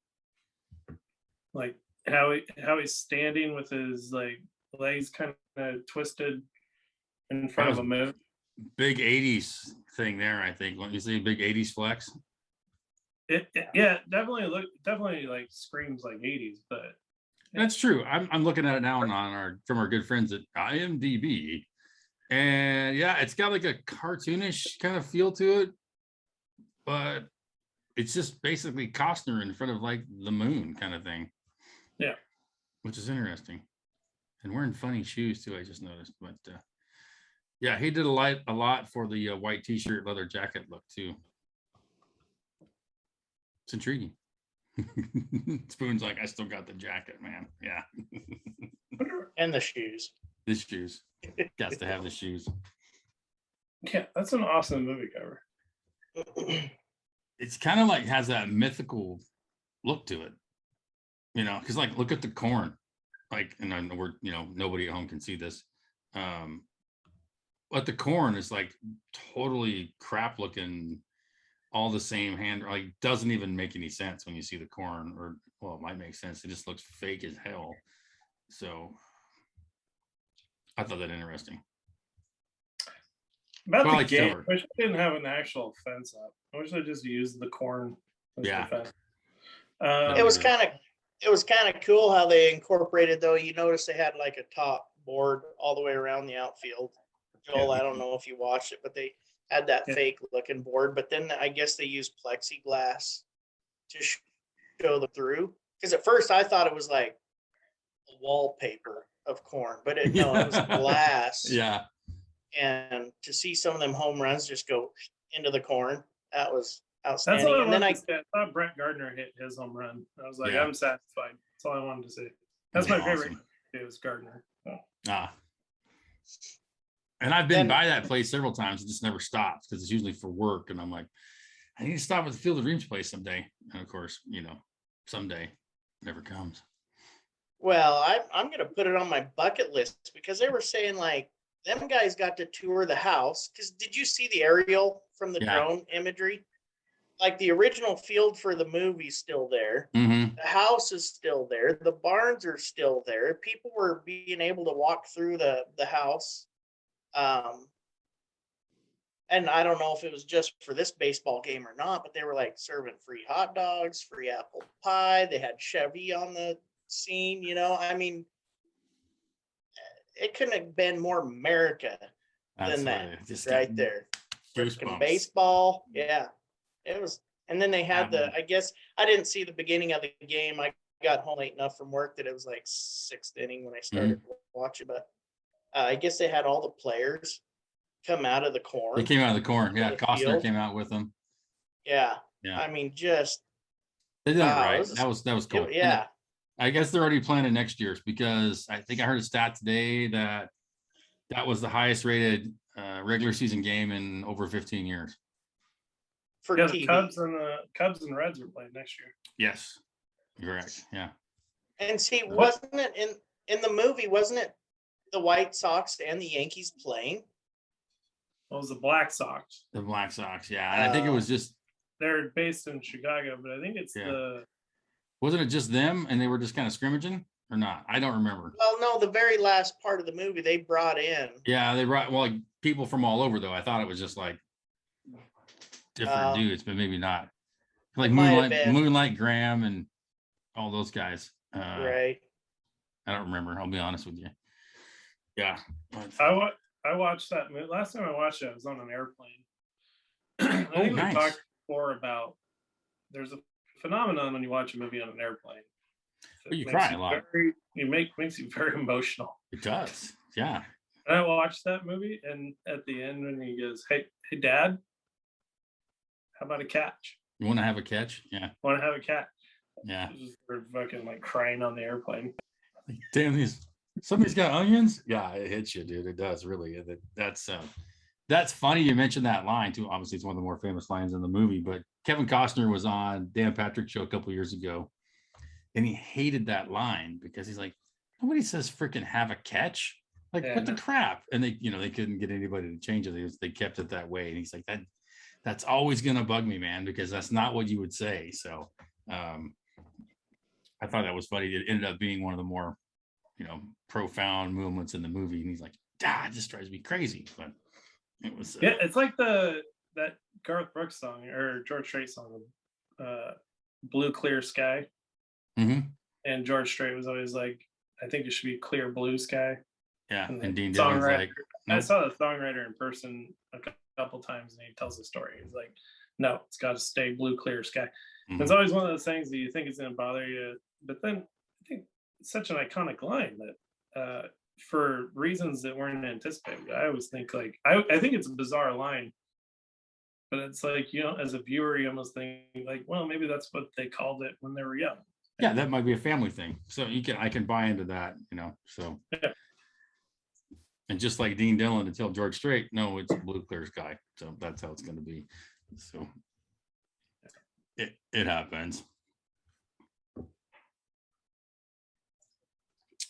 Like how he's standing with his like legs kind of twisted in front of a moon. Big 80s thing there, I think. When you say big 80s flex. Yeah, definitely like screams like 80s, but that's true. I'm looking at it now from our good friends at IMDb. And yeah, it's got like a cartoonish kind of feel to it, but it's just basically Costner in front of like the moon kind of thing. Yeah. Which is interesting. And wearing funny shoes too, I just noticed. But yeah, he did a lot for the white t-shirt, leather jacket look too. It's intriguing. Spoon's like, I still got the jacket, man. Yeah. And the shoes. The shoes. Got to have the shoes. Yeah, that's an awesome movie cover. It's kind of like has that mythical look to it, because like look at the corn, like, and I know we're nobody at home can see this, but the corn is like totally crap looking, all the same hand, like doesn't even make any sense when you see the corn, or well, it might make sense. It just looks fake as hell. So I thought that interesting. About the game, I wish I didn't have an actual fence up. I wish I just used the corn as the fence. It was kind of cool how they incorporated, though. You notice they had like a top board all the way around the outfield. Joel, I don't know if you watched it, but they had that fake looking board. But then I guess they used plexiglass to show them through. Because at first I thought it was like a wallpaper of corn, but it was glass. Yeah. And to see some of them home runs just go into the corn, that was outstanding. That's all and then I thought Brett Gardner hit his home run. I was like, I'm satisfied. That's all I wanted to see. That's my favorite. It was Gardner. So. And I've been by that place several times. It just never stops because it's usually for work. And I'm like, I need to stop at the Field of Dreams place someday. And of course, someday never comes. Well, I'm going to put it on my bucket list because they were saying like them guys got to tour the house. Because did you see the aerial from the drone imagery? Like the original field for the movie's still there. Mm-hmm. The house is still there. The barns are still there. People were being able to walk through the house. And I don't know if it was just for this baseball game or not, but they were like serving free hot dogs, free apple pie. They had Chevy on the scene, I mean, it couldn't have been more America than that. Just right there. Freaking baseball. Yeah. It was. And then they had I guess I didn't see the beginning of the game. I got home late enough from work that it was like 6th inning when I started watching, but I guess they had all the players come out of the corn. They came out of the corn. Yeah. Costner came out with them. Yeah. I mean, just. They did it right. That was cool. Yeah. I guess they're already planning next year's because I think I heard a stat today that was the highest rated regular season game in over 15 years. For TV. The Cubs and Reds are playing next year. Yes. Correct. Yeah. And see, wasn't it in the movie, wasn't it the White Sox and the Yankees playing? Well, it was the Black Sox. The Black Sox, yeah. And I think it was just they're based in Chicago, but I think it's wasn't it just them and they were just kind of scrimmaging or not? I don't remember. Well, no, the very last part of the movie they brought in. Yeah, they brought like people from all over though. I thought it was just like different dudes, but maybe not. like It might have Moonlight, been. Moonlight Graham, and all those guys. Right. I don't remember. I'll be honest with you. Yeah. I watched that movie. Last time I watched it, I was on an airplane. I think nice. we talked before about there's a phenomenon when you watch a movie on an airplane. Well, you cry a lot. Makes you very emotional. It does. Yeah. And I watched that movie, and at the end, when he goes, "Hey, Dad, how about a catch? You want to have a catch? Yeah. Want to have a cat?" Yeah. Just fucking like crying on the airplane. Damn, somebody's got onions. Yeah, it hits you, dude. It does really. That's funny. You mentioned that line too. Obviously, it's one of the more famous lines in the movie. But Kevin Costner was on Dan Patrick's show a couple of years ago, and he hated that line because he's like, nobody says freaking have a catch. Like, what the crap? And they couldn't get anybody to change it. They kept it that way. And he's like, that's always gonna bug me, man, because that's not what you would say. So I thought that was funny. It ended up being one of the more, profound moments in the movie. And he's like, it just drives me crazy. But it was it's like that Garth Brooks song or George Strait song, Blue Clear Sky. Mm-hmm. And George Strait was always like, I think it should be clear blue sky. Yeah. And Dean Dillon's like, nope. I saw the songwriter in person a couple times, and he tells the story. He's like, no, it's got to stay blue clear sky. Mm-hmm. It's always one of those things that you think it's going to bother you, but then I think it's such an iconic line that for reasons that weren't anticipated, I always think like I think it's a bizarre line, but it's like, as a viewer, you almost think like, well, maybe that's what they called it when they were young. Yeah, that might be a family thing. So I can buy into that, so. Yeah. And just like Dean Dillon to tell George Strait, no, it's blue clear sky. So that's how it's going to be. So it happens.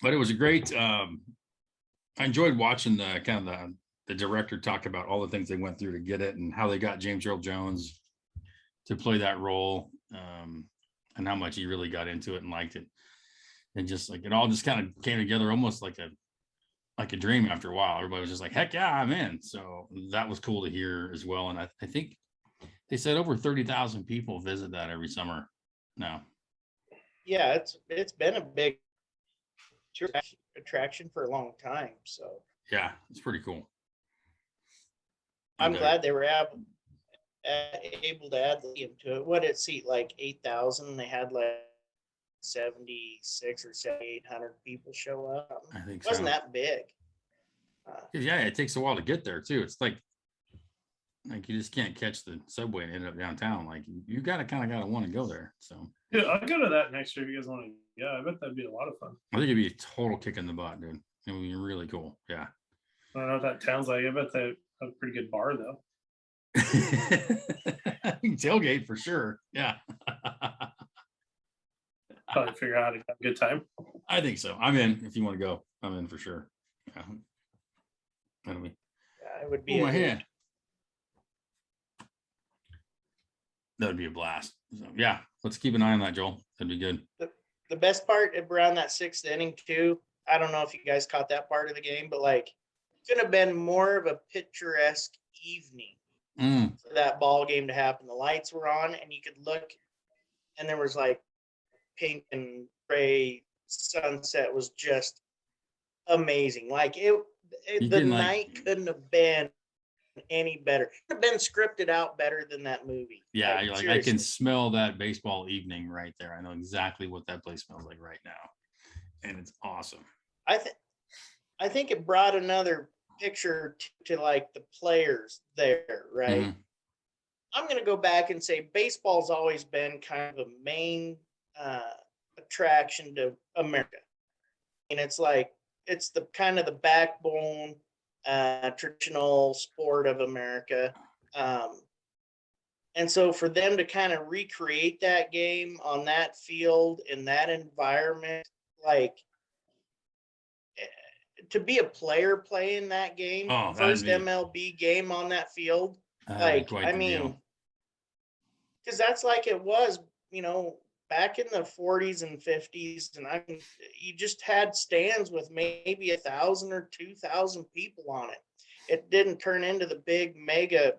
But it was a great, I enjoyed watching the director talk about all the things they went through to get it and how they got James Earl Jones to play that role, and how much he really got into it and liked it. And just like, it all just kind of came together almost like a dream after a while. Everybody was just like, heck yeah, I'm in. So that was cool to hear as well. And I think they said over 30,000 people visit that every summer now. Yeah, it's been a big attraction for a long time. So yeah, it's pretty cool. I'm glad they were able to add the stadium to it. What did it seat, like 8,000? They had like 76 or 7,800 people show up. I think it wasn't that big. Yeah, it takes a while to get there too. It's like you just can't catch the subway and end up downtown. Like you gotta want to go there. So yeah, I'll go to that next year if you guys want to. Yeah, I bet that'd be a lot of fun. I think it'd be a total kick in the butt, dude. It would be really cool. Yeah. I don't know what that sounds like. I bet they have a pretty good bar though. Tailgate for sure. Yeah. Probably figure out how to have a good time. I think so. I'm in. If you want to go, I'm in for sure. Yeah. It would be my hand. That would be a blast. So, yeah, let's keep an eye on that, Joel. That'd be good. The best part around that sixth inning too, I don't know if you guys caught that part of the game, but like it could have been more of a picturesque evening for that ball game to happen. The lights were on and you could look and there was like pink and gray sunset was just amazing. Like the night couldn't have been any better. It could have been scripted out better than that movie. Yeah, like, seriously. I can smell that baseball evening right there. I know exactly what that place smells like right now. And it's awesome. I think it brought another picture to like the players there, right? Mm-hmm. I'm going to go back and say baseball's always been kind of a main attraction to America. And it's like, it's the kind of the backbone traditional sport of America. And so for them to kind of recreate that game on that field in that environment, like to be a player playing that game, first MLB game on that field, like, I mean, because that's like it was, back in the 40s and 50s, and I mean, you just had stands with maybe 1,000 or 2,000 people on it. It didn't turn into the big mega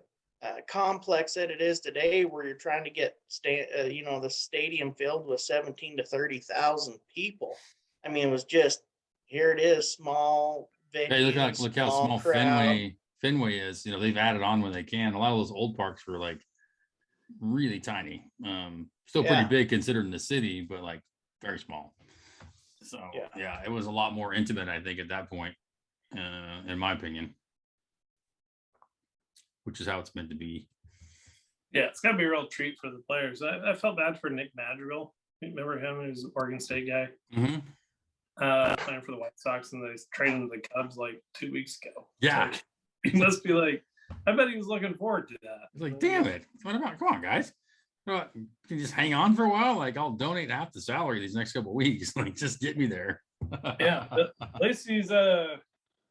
complex that it is today, where you're trying to get the stadium filled with 17 to 30,000 people. I mean, it was just, here it is, small venue, Hey, look how small crowd. Fenway is. They've added on when they can. A lot of those old parks were like really tiny. Still pretty big considering the city, but like very small. So yeah, it was a lot more intimate, I think, at that point, in my opinion, which is how it's meant to be. Yeah, it's got to be a real treat for the players. I felt bad for Nick Madrigal. Remember him? He was an Oregon State guy. Mm-hmm. Playing for the White Sox, and they traded the Cubs like 2 weeks ago. Yeah. Like, he must be like, I bet he was looking forward to that. It's like, damn it. What about, come on, guys. Can you just hang on for a while? Like, I'll donate half the salary these next couple of weeks. Like, just get me there. Yeah. At least he's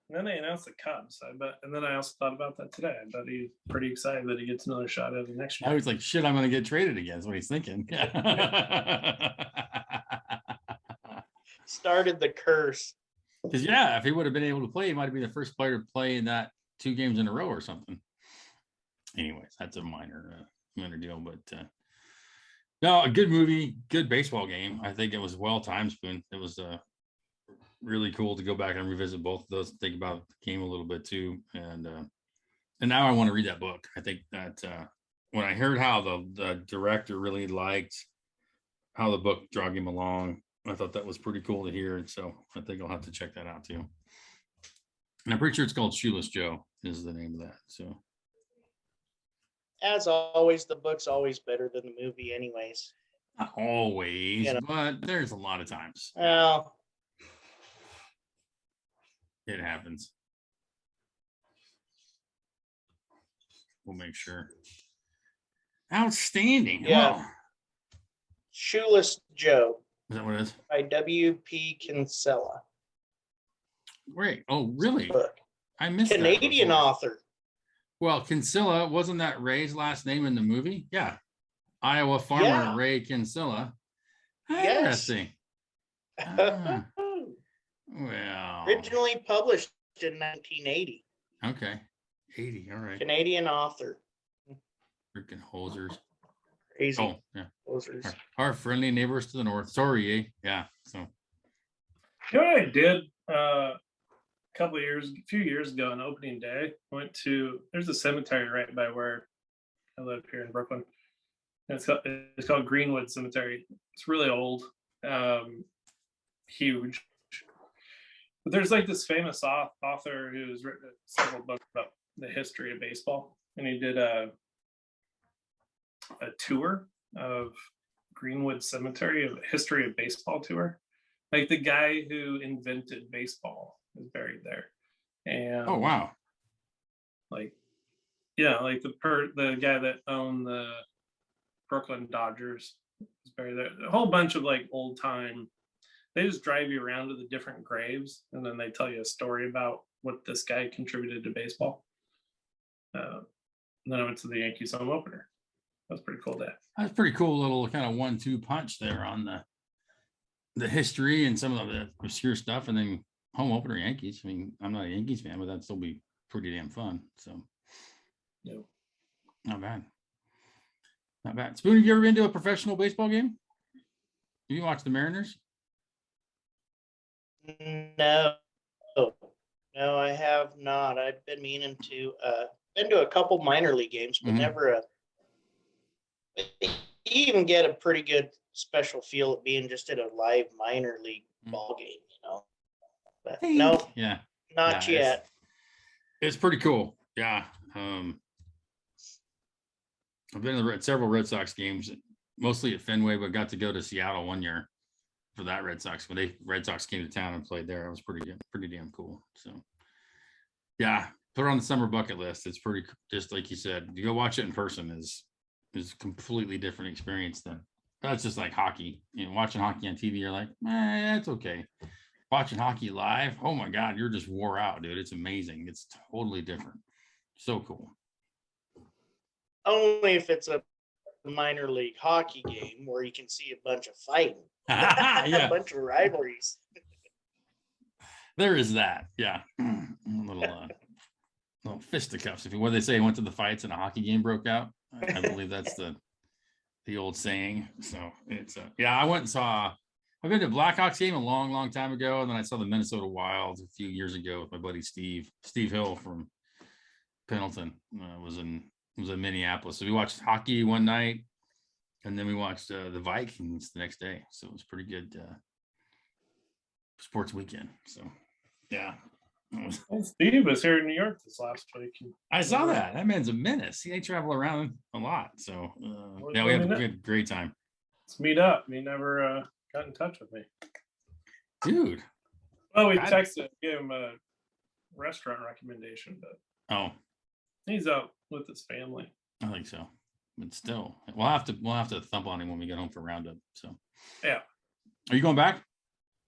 then they announced the Cubs. I bet, and then I also thought about that today. I bet he's pretty excited that he gets another shot at the next year. I was like, shit, I'm gonna get traded again. That's what he's thinking. Started the curse. Because if he would have been able to play, he might have been the first player to play in that 2 games in a row or something. Anyways, that's a minor deal, but no, a good movie, good baseball game. I think it was well timed, Spoon. It was really cool to go back and revisit both of those, think about the game a little bit too, and now I want to read that book. I think that when I heard how the director really liked how the book dragged him along, I thought that was pretty cool to hear, and so I think I'll have to check that out too. And I'm pretty sure it's called Shoeless Joe is the name of that. So as always, the book's always better than the movie anyways. Not always, but there's a lot of times. Well, it happens. We'll make sure. Outstanding. Yeah. Well, Shoeless Joe. Is that what it is? By W.P. Kinsella. Great. Oh, really? Book. I missed Canadian that author. Well, Kinsella, wasn't that Ray's last name in the movie? Yeah. Iowa farmer Ray Kinsella. Interesting. Yes. Well. Originally published in 1980. Okay. 80. All right. Canadian author. Freaking hosers. Crazy. Oh, yeah. Hosers. Our friendly neighbors to the north. Sorry, eh? Yeah. So. You know what I did a few years ago on opening day? There's a cemetery right by where I live here in Brooklyn. And it's called Greenwood Cemetery. It's really old, huge. But there's like this famous author who's written several books about the history of baseball, and he did a tour of Greenwood Cemetery, a history of baseball tour. Like the guy who invented baseball is buried there. And oh wow. Like the guy that owned the Brooklyn Dodgers is buried there. A whole bunch of like old time. They just drive you around to the different graves, and then they tell you a story about what this guy contributed to baseball. And then I went to the Yankees home opener. That was pretty cool day. That's pretty cool little kind of 1-2 punch there on the history and some of the obscure stuff, and then home opener Yankees. I mean, I'm not a Yankees fan, but that'd still be pretty damn fun. So, yeah, not bad. Not bad. Spoon, have you ever been to a professional baseball game? Have you watched the Mariners? No, I have not. I've been meaning to. Been to a couple minor league games, but never you even get a pretty good special feel of being just at a live minor league ball game, But no, not yet. It's pretty cool. Yeah. I've been to several Red Sox games, mostly at Fenway, but got to go to Seattle one year for that Red Sox. When Red Sox came to town and played there, it was pretty damn cool. So yeah, put it on the summer bucket list. It's pretty, just like you said, you go watch it in person is a completely different experience than that's just like hockey. Watching hockey on TV, you're like, that's okay. Watching hockey live, oh my God, you're just wore out, dude. It's amazing. It's totally different. So cool. Only if it's a minor league hockey game where you can see a bunch of fighting. Yeah. A bunch of rivalries. There is that. Yeah. A little well, fisticuffs. If you, what they say, went to the fights and a hockey game broke out. I believe that's the old saying. So it's yeah. I went and saw. I've been to a Blackhawks game a long time ago, and then I saw the Minnesota Wild a few years ago with my buddy Steve Hill from Pendleton. Was in Minneapolis. So we watched hockey one night, and then we watched the Vikings the next day. So it was pretty good sports weekend. So yeah. Well, Steve was here in New York this last week. I saw that. That man's a menace. They travel around a lot. So yeah, we had a great time. Let's meet up. He never got in touch with me. Dude. Oh, we texted, gave him a restaurant recommendation, but he's out with his family. I think so. But still, we'll have to thump on him when we get home for Roundup. So yeah. Are you going back?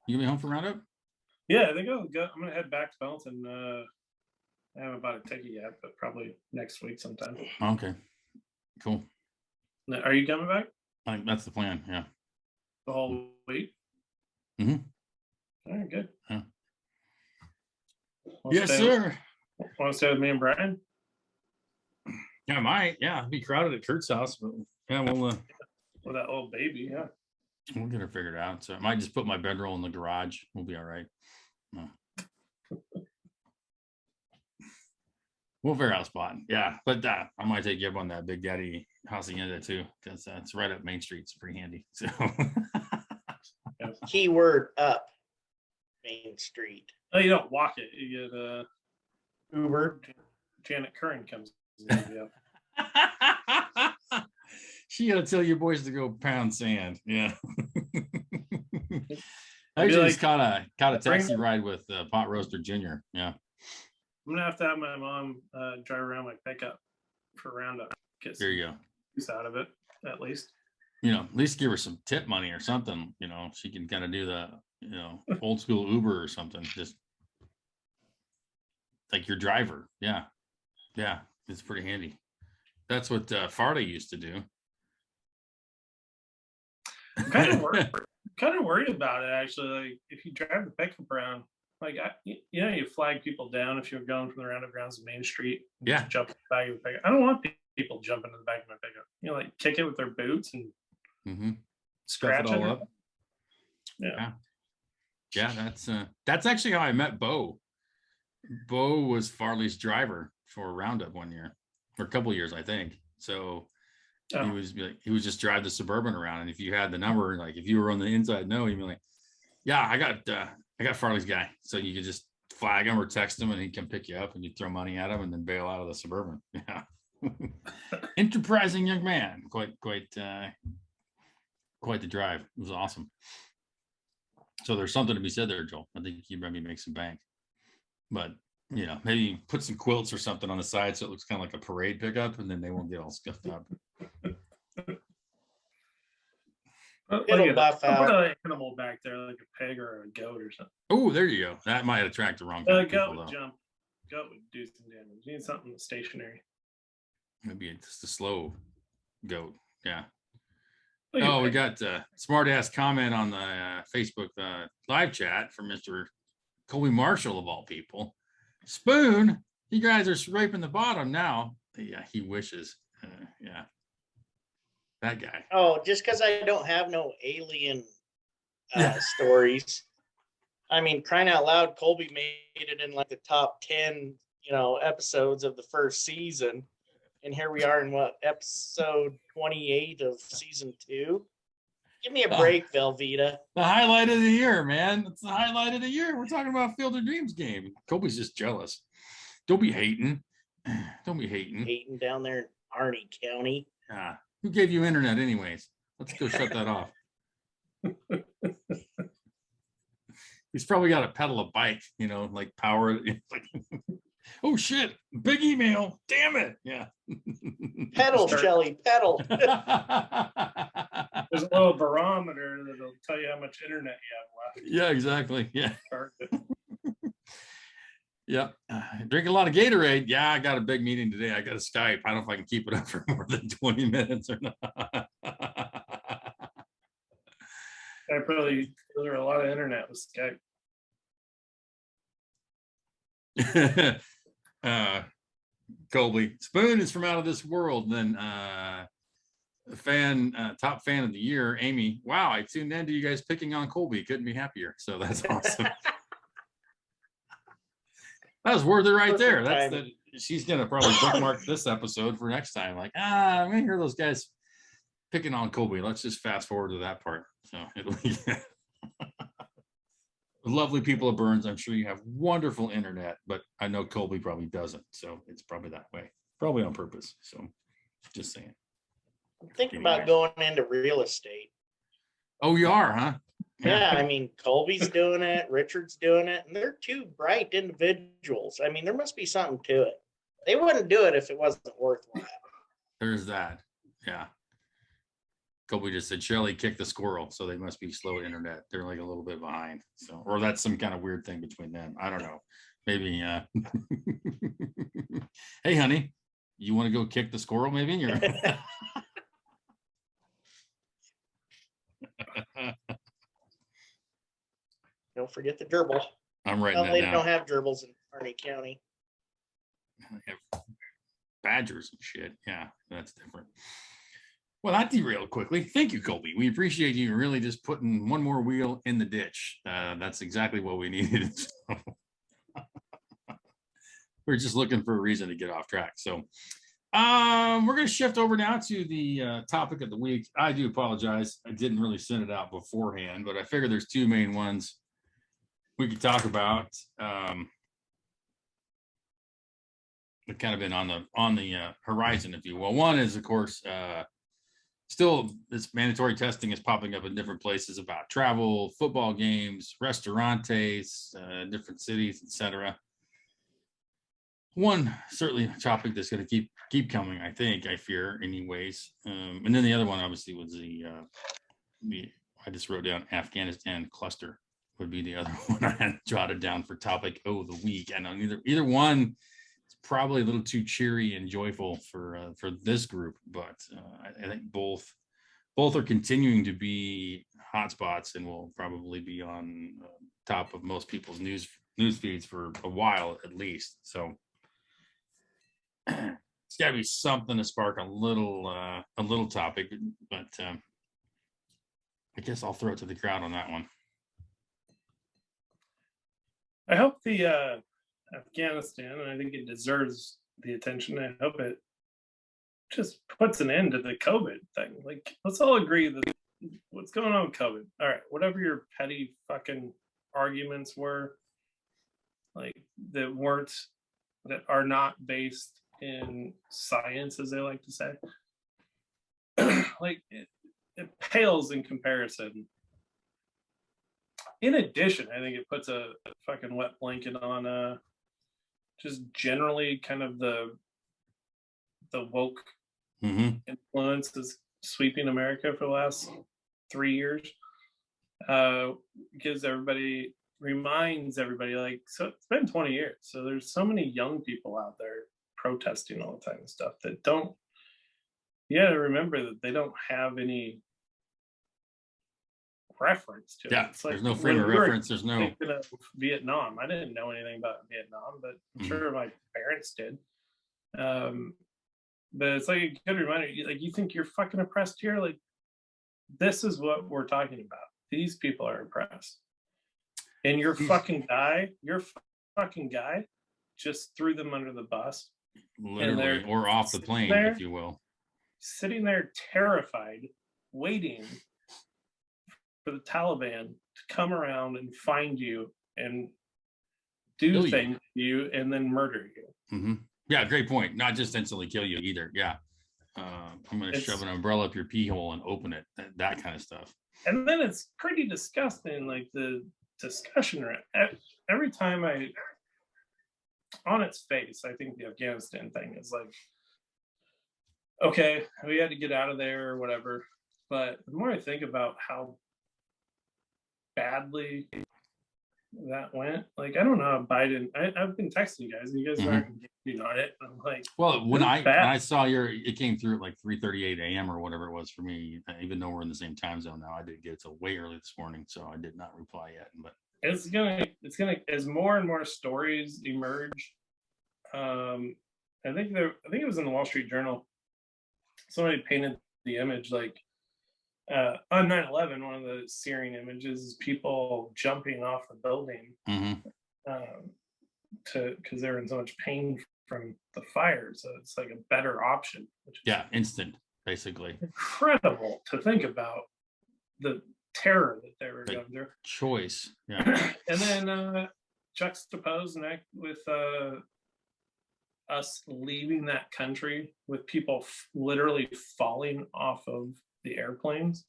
You gonna be home for Roundup? Yeah, I think I'm gonna head back to Pendleton. I haven't bought a ticket yet, but probably next week sometime. Okay. Cool. Are you coming back? I think that's the plan. Yeah. The whole week? Mm-hmm. All right, good. Yeah. Yes, sir. Want to stay with me and Brian? Yeah, I might. Yeah, it'd be crowded at Kurt's house, but yeah, we'll with that little baby, yeah. We'll get her figured out. So I might just put my bedroll in the garage. We'll be all right. No. We'll figure out a spot. Yeah, but I might take you up on that Big Daddy hacienda too, because it's right up Main Street. It's pretty handy. So keyword up Main Street. Oh, you don't walk it. You get Uber. Janet Curran comes in. She gotta tell you boys to go pound sand. Yeah. I just caught a taxi ride with Pot Roaster Junior. Yeah. I'm gonna have to have my mom drive around my pickup for Roundup. Get there you go. Use out of it at least. You know, at least give her some tip money or something. You know, she can kind of do the old school Uber or something. Just like your driver. Yeah, it's pretty handy. That's what Farley used to do. I'm kind of worried about it actually. Like if you drive the pickup around, like you flag people down if you're going from the Roundup grounds to Main Street. Yeah, jump in the back of the pickup. I don't want people jumping in the back of my pickup. Like kick it with their boots and scratch it all up. Yeah. That's actually how I met Bo. Bo was Farley's driver for Roundup one year, or a couple of years, I think. So he was just drive the Suburban around, and if you had the number, like if you were on the inside, you'd be like, yeah, I got Farley's guy. So you could just flag him or text him, and he'd come pick you up, and you'd throw money at him, and then bail out of the Suburban. Yeah, enterprising young man. Quite the drive. It was awesome. So there's something to be said there, Joel. I think you maybe make some bank, but maybe put some quilts or something on the side so it looks kind of like a parade pickup, and then they won't get all scuffed up. It'll buff out. Put an animal back there, like a pig or a goat or something. Oh, there you go. That might attract the wrong kind of people, goat would jump. Goat would do some damage. You need something stationary. Maybe just a slow goat. Yeah. Oh, we got smart ass comment on the Facebook live chat from Mr. Colby Marshall of all people. Spoon, you guys are scraping the bottom now. Yeah, he wishes. Yeah. That guy. Oh, just because I don't have no alien stories. I mean, crying out loud, Colby made it in like the top 10, episodes of the first season. And here we are in episode 28 of season 2. Give me a break, Velveeta. The highlight of the year, man. It's the highlight of the year. We're talking about Field of Dreams game. Colby's just jealous. Don't be hating. Don't be hating. Hating down there in Arnie County. Who gave you internet anyways? Let's go shut that off. He's probably got to pedal a bike, like power it. Oh shit, big email. Damn it. Yeah. Pedal, Shelly, pedal. There's a little barometer that'll tell you how much internet you have left. Yeah, exactly. Yeah. Yep. Drink a lot of Gatorade. Yeah, I got a big meeting today. I got a Skype. I don't know if I can keep it up for more than 20 minutes or not. I probably there are a lot of internet with Skype. Colby. Spoon is from out of this world. Then top fan of the year, Amy. Wow, I tuned in to you guys picking on Colby. Couldn't be happier. So that's awesome. That was worth it right there. She's gonna probably bookmark this episode for next time. Like, I'm gonna hear those guys picking on Colby. Let's just fast forward to that part. So it'll be lovely people of Burns. I'm sure you have wonderful internet, but I know Colby probably doesn't. So it's probably that way, probably on purpose. So just saying. I'm thinking about going into real estate. Oh, you are, huh? Yeah, I mean, Colby's doing it, Richard's doing it, and they're two bright individuals. I mean, there must be something to it. They wouldn't do it if it wasn't worthwhile. There's that. Yeah. Colby just said Shelly kicked the squirrel, so they must be slow internet. They're like a little bit behind. So, or that's some kind of weird thing between them. I don't know. Maybe hey honey, you want to go kick the squirrel maybe? Don't forget the gerbil. I'm writing that they down. don't have gerbils in Harney County. They have badgers and shit. Yeah, that's different. Well, that derailed quickly. Thank you, Colby. We appreciate you really just putting one more wheel in the ditch. That's exactly what we needed. We're just looking for a reason to get off track. So we're going to shift over now to the topic of the week. I do apologize. I didn't really send it out beforehand, but I figured there's two main ones we could talk about. They've kind of been on the horizon, if you will. One is, of course, still this mandatory testing is popping up in different places about travel, football games, restaurantes, different cities, etc. One certainly a topic that's going to keep coming. I fear, anyways. And then the other one, obviously, was the I just wrote down Afghanistan cluster would be the other one I had jotted down for topic of the week. I know either one is probably a little too cheery and joyful for this group, but I think both are continuing to be hotspots and will probably be on top of most people's news feeds for a while at least. So it's got to be something to spark a little topic, but I guess I'll throw it to the crowd on that one. I hope the Afghanistan, and I think it deserves the attention. I hope it just puts an end to the COVID thing. Like, let's all agree that what's going on with COVID. All right, whatever your petty fucking arguments were, like that are not based in science, as they like to say, like it pales in comparison. In addition, I think it puts a fucking wet blanket on just generally kind of the woke influence is sweeping America for the last 3 years. Reminds everybody, like, so it's been 20 years. So there's so many young people out there protesting all the time and stuff that you gotta remember that they don't have any reference to it. Yeah, it's like, there's no frame of reference. There's no Vietnam. I didn't know anything about Vietnam, but I'm sure my parents did. But it's like a good reminder. Like, you think you're fucking oppressed here? Like, this is what we're talking about. These people are oppressed, and your fucking guy just threw them under the bus, literally, or off the plane, if you will, sitting there terrified, waiting for the Taliban to come around and find you and do things to you and then murder you. Yeah, great point. Not just instantly kill you either. Yeah. I'm going to shove an umbrella up your pee hole and open it. That kind of stuff. And then it's pretty disgusting, like the discussion. Every time on its face, I think the Afghanistan thing is like, okay, we had to get out of there or whatever. But the more I think about how badly that went, like, I don't know, Biden, I've been texting you guys and you guys aren't on it. I'm like, well, when I saw it came through at like 3:38 a.m. or whatever it was for me, even though we're in the same time zone now. I did get it till way early this morning, so I did not reply yet. But it's gonna as more and more stories emerge, I think it was in the Wall Street Journal. Somebody painted the image like on 9/11. One of the searing images is people jumping off the building because they're in so much pain from the fire. So it's like a better option. Which is instant, basically. Incredible to think about the terror that they were going through. Choice, yeah. And then juxtaposing that with us leaving that country with people literally falling off of the airplanes.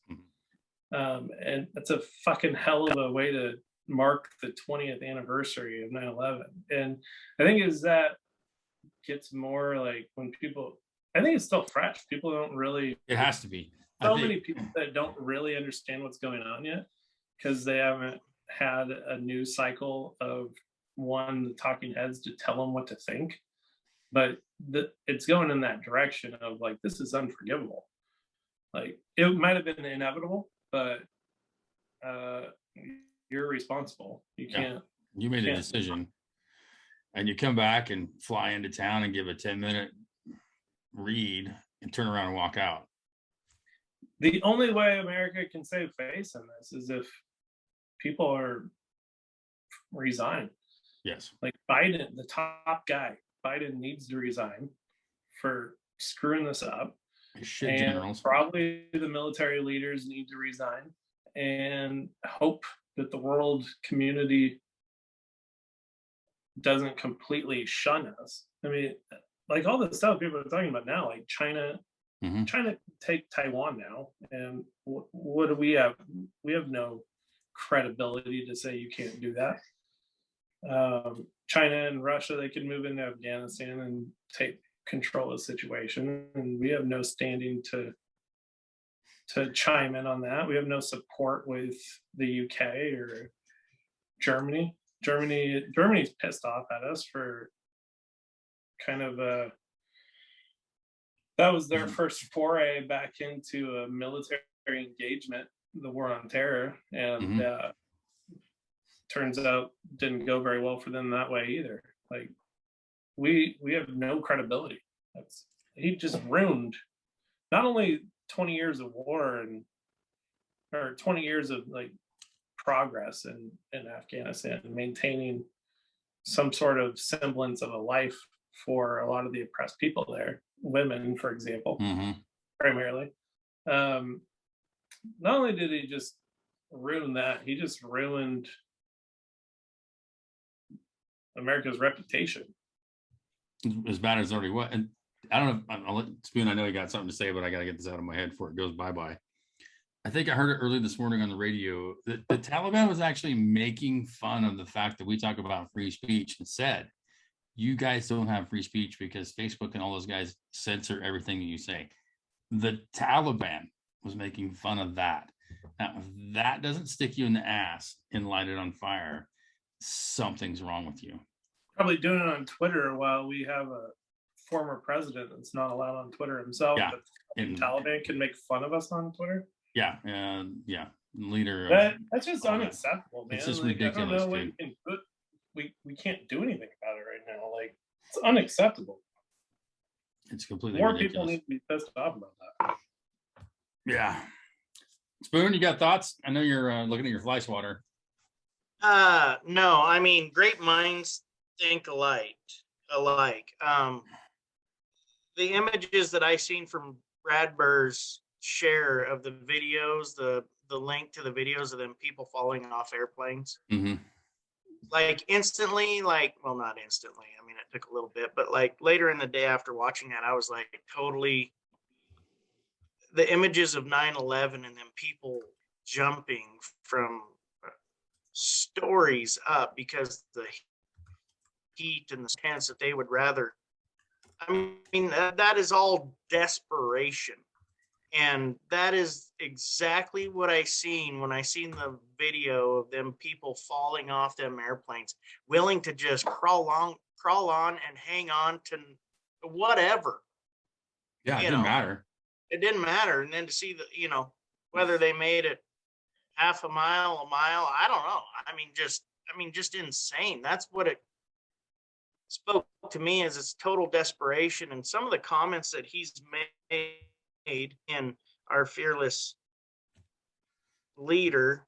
And that's a fucking hell of a way to mark the 20th anniversary of 9/11. And I think as that gets more like when people, I think it's still fresh. People don't really. It has to be. Many people that don't really understand what's going on yet because they haven't had a news cycle of the talking heads to tell them what to think. But it's going in that direction of like, this is unforgivable. Like, it might have been inevitable, but you're responsible. You can't. You made a decision. And you come back and fly into town and give a 10-minute read and turn around and walk out. The only way America can save face in this is if people are resign. Yes. Like Biden, the top guy, Biden needs to resign for screwing this up. Shit generals. Probably the military leaders need to resign and hope that the world community doesn't completely shun us. I mean, like all the stuff people are talking about now, like China trying to take Taiwan now, and what do we have? We have no credibility to say you can't do that. China and Russia, they can move into Afghanistan and take control of the situation, and we have no standing to chime in on that. We have no support with the UK or Germany. Germany's pissed off at us for kind of that was their first foray back into a military engagement, the war on terror, and turns out didn't go very well for them that way either. Like we have no credibility. He just ruined not only 20 years of war or 20 years of like progress in Afghanistan, maintaining some sort of semblance of a life for a lot of the oppressed people there, women, for example, primarily. Not only did he just ruin that, he just ruined America's reputation. As bad as it already was. And I don't know, I'll let Spoon, I know you got something to say, but I got to get this out of my head before it goes bye-bye. I think I heard it early this morning on the radio that the Taliban was actually making fun of the fact that we talk about free speech and said, you guys don't have free speech because Facebook and all those guys censor everything that you say. The Taliban was making fun of that. Now, if that doesn't stick you in the ass and light it on fire, something's wrong with you. Probably doing it on Twitter while we have a former president that's not allowed on Twitter himself. Yeah. But the Taliban can make fun of us on Twitter. Yeah. Leader. That's just unacceptable, man. It's just like, ridiculous. I don't know what you can do. We can't do anything about it right now. Like, it's unacceptable. It's completely more ridiculous. people need to be pissed off about that. Yeah. Spoon, you got thoughts? I know you're looking at your fly swatter. No, I mean, great minds think alike. The images that I seen from Brad Burr's share of the videos, the link to the videos of them people falling off airplanes, like instantly, well, not instantly, I mean, it took a little bit, but like later in the day after watching that, I was like totally, the images of 9/11 and then people jumping from stories up because the heat and the chance that they would rather, I mean, that is all desperation. And that is exactly what I seen when I seen the video of them people falling off them airplanes, willing to just crawl on and hang on to whatever. Yeah, it didn't matter. It didn't matter. And then to see whether they made it half a mile, I don't know. I mean, just insane. That's what it spoke to me is it's total desperation. And some of the comments that he's made in our fearless leader,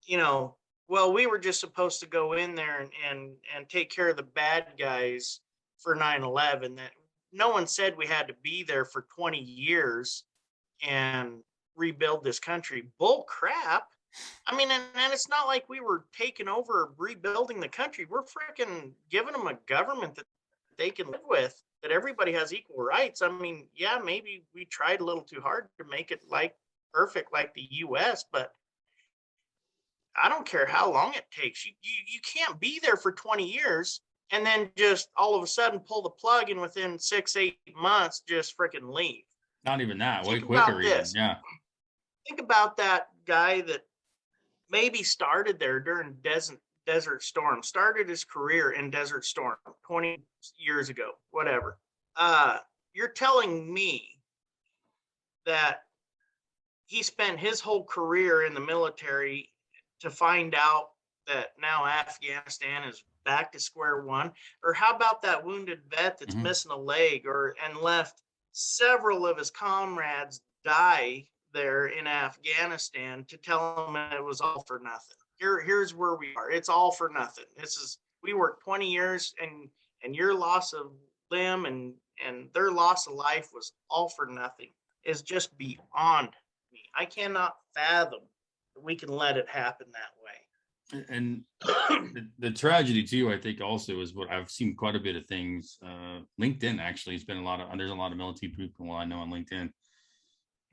you know, well, we were just supposed to go in there and take care of the bad guys for 9/11. That no one said we had to be there for 20 years and rebuild this country. Bull crap. I mean, and it's not like we were taking over or rebuilding the country. We're freaking giving them a government that they can live with, that everybody has equal rights. I mean, yeah, maybe we tried a little too hard to make it like perfect like the US, but I don't care how long it takes. You can't be there for 20 years and then just all of a sudden pull the plug and within 6-8 months just freaking leave. Not even that, way Think quicker about even. this. Yeah. Think about that guy that maybe started there during Desert Storm, started his career in Desert Storm 20 years ago, whatever. You're telling me that he spent his whole career in the military to find out that now Afghanistan is back to square one? Or how about that wounded vet that's missing a leg and left several of his comrades die there in Afghanistan to tell him it was all for nothing? Here's where we are. It's all for nothing. We worked 20 years and your loss of limb and their loss of life was all for nothing. Is just beyond me. I cannot fathom that we can let it happen that way. And the tragedy too, I think also is what I've seen quite a bit of things. LinkedIn actually has been there's a lot of military people I know on LinkedIn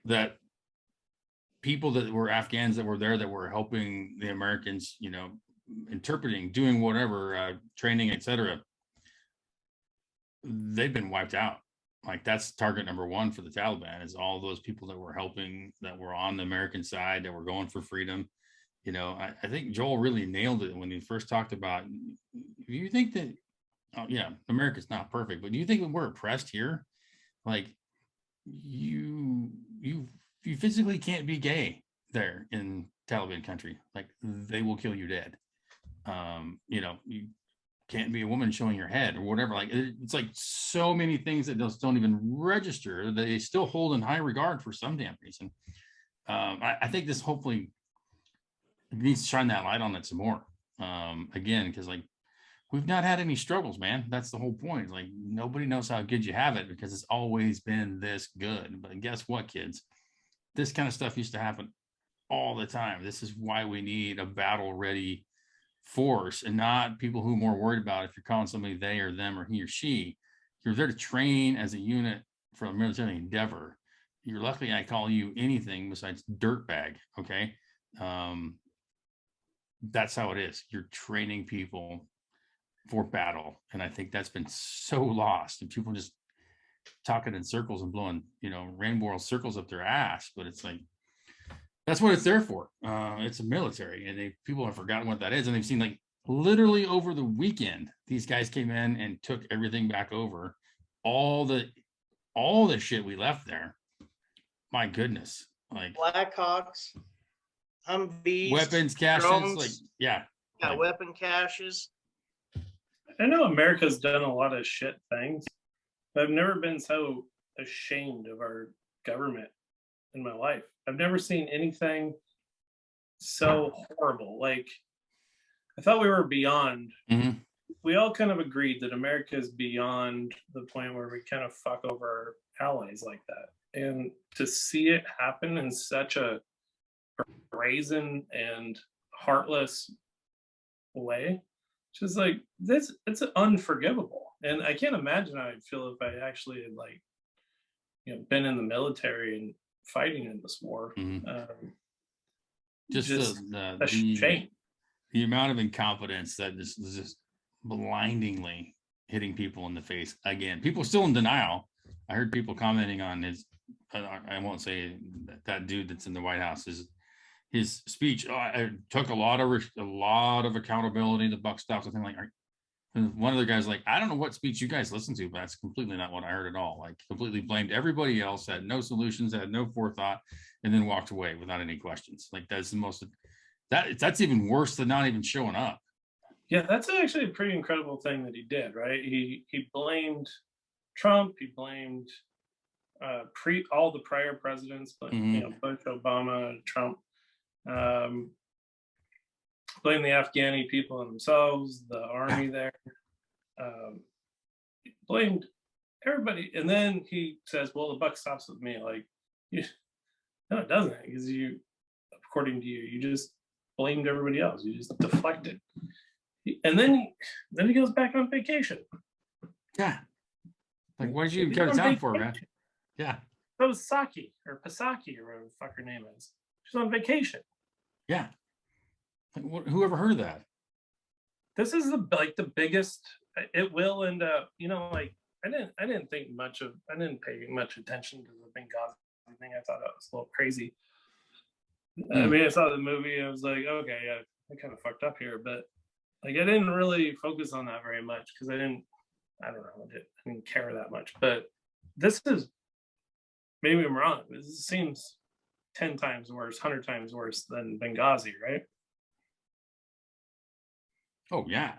that people that were Afghans that were there that were helping the Americans, you know, interpreting, doing whatever, training, etc. They've been wiped out. Like that's target number one for the Taliban is all those people that were helping, that were on the American side, that were going for freedom. You know, I think Joel really nailed it when he first talked about, you think that, oh yeah, America's not perfect, but do you think when we're oppressed here, like you physically can't be gay there in Taliban country. Like they will kill you dead. You know, you can't be a woman showing your head or whatever. Like it's like so many things that just don't even register. They still hold in high regard for some damn reason. I think this hopefully needs to shine that light on it some more. Again, because like we've not had any struggles, man. That's the whole point. Like nobody knows how good you have it because it's always been this good. But guess what, kids? This kind of stuff used to happen all the time. This is why we need a battle-ready force and not people who are more worried about if you're calling somebody they or them or he or she. You're there to train as a unit for a military endeavor. You're lucky I call you anything besides dirtbag, okay? That's how it is. You're training people for battle. And I think that's been so lost. And people just talking in circles and blowing, you know, rainbow circles up their ass. But it's like, that's what it's there for. It's a military. And people have forgotten what that is. And they've seen like literally over the weekend, these guys came in and took everything back over. All the shit we left there. My goodness. Like Blackhawks, Humvees, weapons caches, drones, like like, weapon caches. I know America's done a lot of shit things, but I've never been so ashamed of our government in my life. I've never seen anything so horrible. Like I thought we were beyond. Mm-hmm. We all kind of agreed that America is beyond the point where we kind of fuck over our allies like that. And to see it happen in such a brazen and heartless way, just like this, it's unforgivable. And I can't imagine how I'd feel if I actually had, like, you know, been in the military and fighting in this war. Mm-hmm. Just a shame. The amount of incompetence that is just blindingly hitting people in the face again. People are still in denial. I heard people commenting on I won't say that dude that's in the White House his speech. I took a lot of accountability. The buck stops. I think like one of the guys like, I don't know what speech you guys listen to, but that's completely not what I heard at all. Like completely blamed everybody else, had no solutions, had no forethought, and then walked away without any questions. Like that's the most that's even worse than not even showing up. Yeah, that's actually a pretty incredible thing that he did, right? He blamed Trump, he blamed all the prior presidents, but Bush, Obama, Trump, um, blamed the Afghani people and themselves, the army there, blamed everybody, and then he says, "Well, the buck stops with me." Like, no, it doesn't, because according to you, you just blamed everybody else. You just deflected, and then he goes back on vacation. Yeah. Like, what did you go to town for, man? Yeah. That was Saki or Pasaki or whatever the fuck her name is. She's on vacation. Yeah. Like, whoever heard of that? This is the biggest. It will end up. Like, I didn't pay much attention to the Benghazi thing. I thought that was a little crazy. I mean, I saw the movie. I was like, okay, yeah, I kind of fucked up here, but like, I didn't really focus on that very much because I don't know, I didn't care that much. But this is, maybe I'm wrong, but this seems 10 times worse, 100 times worse than Benghazi, right? Oh yeah.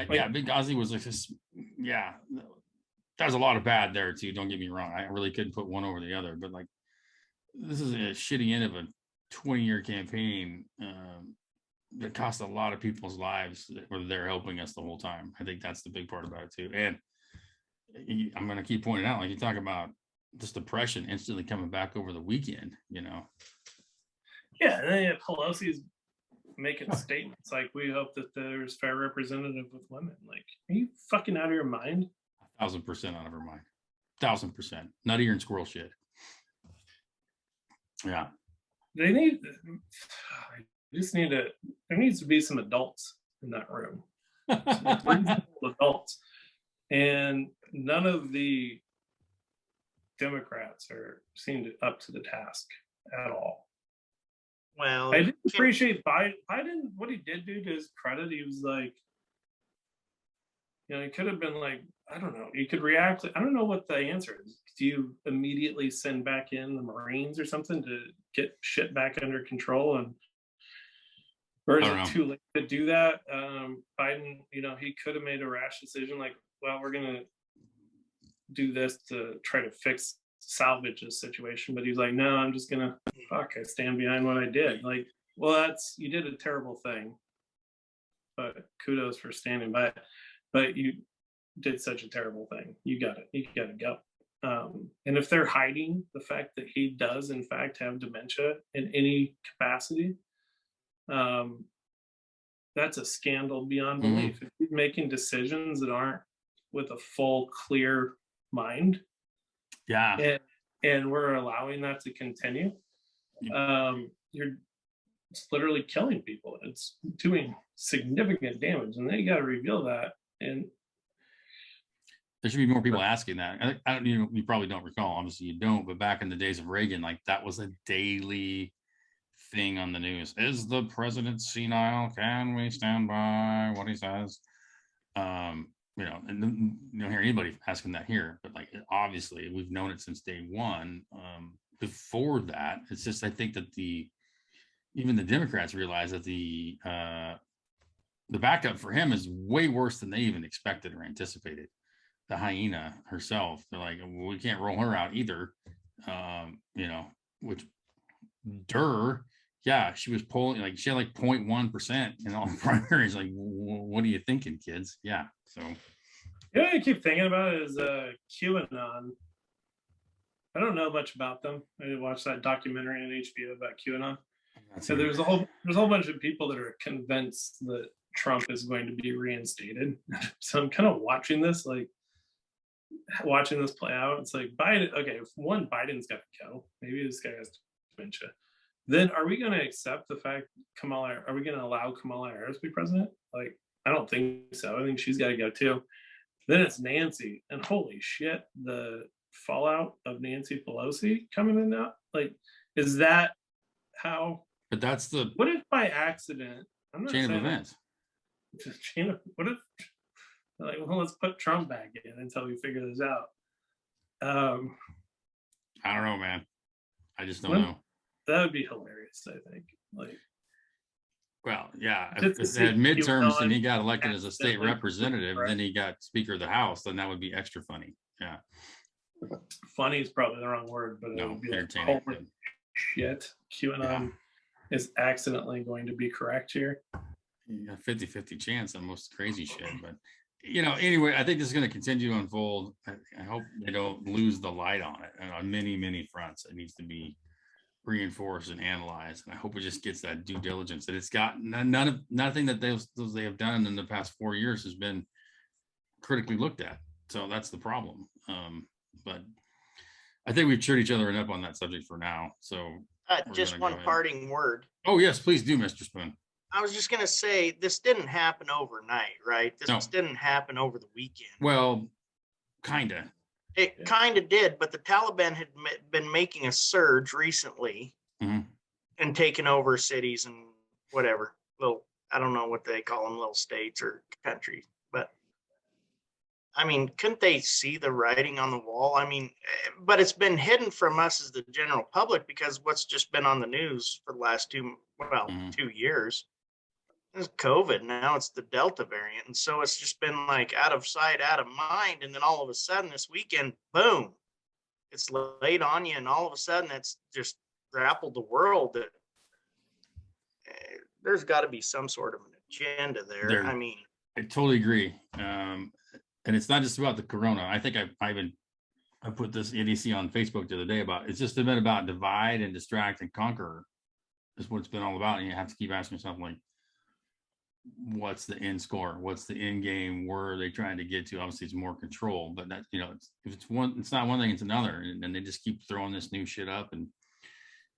Yeah, Benghazi was like this. Yeah, there's a lot of bad there too. Don't get me wrong. I really couldn't put one over the other, but like, this is a shitty end of a 20-year campaign that cost a lot of people's lives that were there helping us the whole time. I think that's the big part about it too. And I'm going to keep pointing out, like, you talk about this depression instantly coming back over the weekend, Yeah, and then Pelosi's making statements like, we hope that there's fair representative with women. Like, are you fucking out of your mind? 1,000% out of her mind. 1,000%. Nut ear and squirrel shit. Yeah. There needs to be some adults in that room. Adults. And none of the Democrats seemed up to the task at all. Well, I didn't appreciate Biden. What he did do, to his credit, he was like, he could have been like, I don't know, you could react. I don't know what the answer is. Do you immediately send back in the Marines or something to get shit back under control? Or is it too late to do that? Biden, he could have made a rash decision like, well, we're going to do this to try to salvage this situation. But he's like, no, I'm just going to, I stand behind what I did. Like, well, you did a terrible thing, but kudos for standing by it. But you did such a terrible thing. You got to go. And if they're hiding the fact that he does, in fact, have dementia in any capacity, that's a scandal beyond belief. If he's making decisions that aren't with a full, clear mind, and we're allowing that to continue, it's literally killing people. It's doing significant damage, and they got to reveal that. And there should be more people asking that. I don't, you probably don't recall. Obviously, you don't. But back in the days of Reagan, like, that was a daily thing on the news. Is the president senile? Can we stand by what he says? And you don't hear anybody asking that here. But like, obviously, we've known it since day one. Before that, it's just, I think that even the Democrats realize that the backup for him is way worse than they even expected or anticipated. The hyena herself, they're like, well, we can't roll her out either. Which, she was polling, like, she had like 0.1% in all the primaries. Like, what are you thinking, kids? Yeah. So, I keep thinking about is QAnon. I don't know much about them. I did watch that documentary on HBO about QAnon. So there's a whole bunch of people that are convinced that Trump is going to be reinstated. So I'm kind of watching this play out. It's like, Biden, okay, if Biden's got to go, maybe this guy has dementia. Then are we going to accept the fact are we going to allow Kamala Harris to be president? Like, I don't think so. I think she's got to go too. Then it's Nancy, and holy shit, the fallout of Nancy Pelosi coming in now. Like, is that how? But that's the. What if by accident? I'm not chain of saying events. What if? Like, well, let's put Trump back in until we figure this out. I don't know, man. I just don't know. That would be hilarious, I think. Like, Well, yeah, Just if to it see had if he was midterms and on he got elected as a state accidentally. representative, Right. then he got Speaker of the House, then that would be extra funny. Yeah. Funny is probably the wrong word, but it No, would be like, entertaining. holy shit, QAnon Yeah. is accidentally going to be correct here. 50-50 chance on most crazy shit. But, anyway, I think this is going to continue to unfold. I hope they don't lose the light on it. And on many, many fronts, it needs to be reinforced and analyzed. And I hope it just gets that due diligence that it's got. Nothing that they have done in the past 4 years has been critically looked at. So that's the problem. But I think we've cheered each other enough on that subject for now. So Just gonna one go ahead. parting word. Oh, yes, please do, Mr. Spoon. I was just going to say, this didn't happen overnight, right? This No. didn't happen over the weekend. Well, kind of. It kind of did, but the Taliban had been making a surge recently Mhm. and taking over cities and whatever. Little, I don't know what they call them, little states or countries. But, I mean, couldn't they see the writing on the wall? I mean, but it's been hidden from us as the general public because what's just been on the news for the last 2 years. It's COVID. Now it's the Delta variant. And so it's just been like out of sight, out of mind. And then all of a sudden this weekend, boom, it's laid on you. And all of a sudden it's just grappled the world that there's got to be some sort of an agenda there. I mean, I totally agree. And it's not just about the corona. I think I put this EDC on Facebook the other day about, it's just been about divide and distract and conquer is what it's been all about. And you have to keep asking yourself, like, what's the end score? What's the end game? Where are they trying to get to? Obviously, it's more control, but that, it's not one thing, it's another. And they just keep throwing this new shit up. And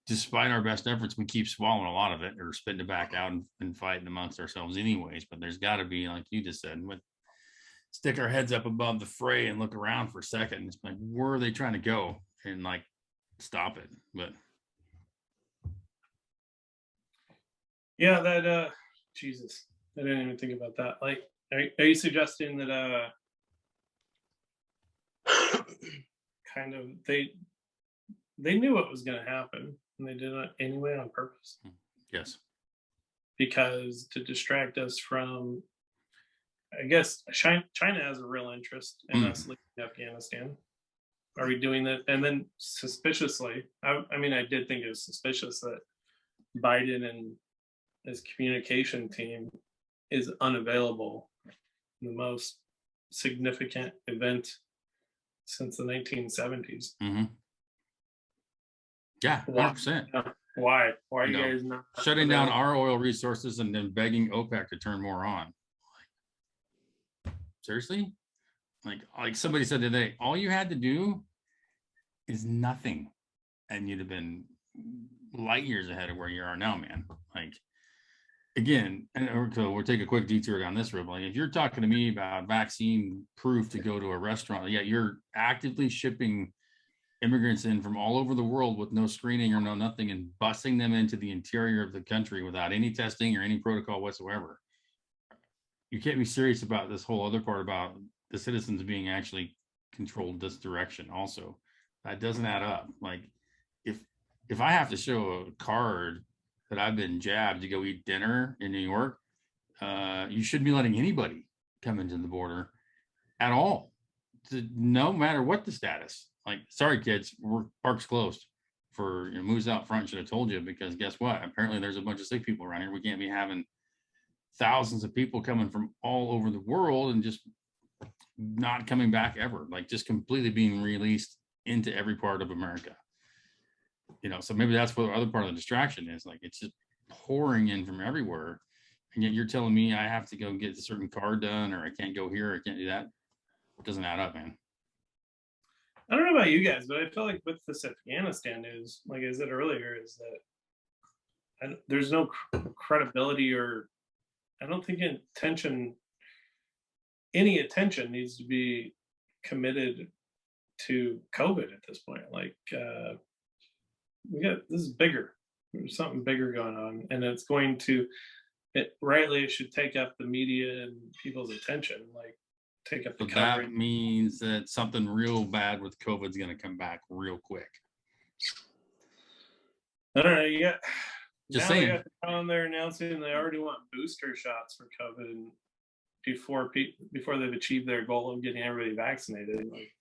despite our best efforts, we keep swallowing a lot of it or spitting it back out and fighting amongst ourselves anyways. But there's got to be, like you just said, stick our heads up above the fray and look around for a second. It's like, where are they trying to go? And like, stop it. But yeah, that Jesus, I didn't even think about that. Like, are you suggesting that kind of they knew what was going to happen and they did it anyway on purpose? Yes, because to distract us from, I guess China has a real interest in us leaving Afghanistan. Are we doing that? And then suspiciously, I mean, I did think it was suspicious that Biden and his communication team is unavailable in the most significant event since the 1970s. Mm-hmm. Yeah, 100%. Why are you guys not shutting down our oil resources and then begging OPEC to turn more on? Like, seriously? Like somebody said today, all you had to do is nothing, and you'd have been light years ahead of where you are now, man. Like, again, and we'll take a quick detour down this road. Like, if you're talking to me about vaccine proof to go to a restaurant, yet you're actively shipping immigrants in from all over the world with no screening or no nothing and busing them into the interior of the country without any testing or any protocol whatsoever. You can't be serious about this whole other part about the citizens being actually controlled this direction also. That doesn't add up. Like, if I have to show a card that I've been jabbed to go eat dinner in New York, you shouldn't be letting anybody come into the border at all, no matter what the status. Like, sorry, kids, park's closed for moves out front. Should have told you, because guess what? Apparently there's a bunch of sick people around here. We can't be having thousands of people coming from all over the world and just not coming back ever, like just completely being released into every part of America. So maybe that's what the other part of the distraction is. Like, it's just pouring in from everywhere. And yet you're telling me I have to go get a certain card done, or I can't go here, or I can't do that. It doesn't add up, man. I don't know about you guys, but I feel like with this Afghanistan news, like I said earlier, is that there's no credibility, or I don't think any attention needs to be committed to COVID at this point. Like, this is bigger. There's something bigger going on, and it's going to, it should take up the media and people's attention. Like, take up the coverage. That means that something real bad with COVID is going to come back real quick. I don't know. Just now saying. they got on there announcing they already want booster shots for COVID before they've achieved their goal of getting everybody vaccinated. Like,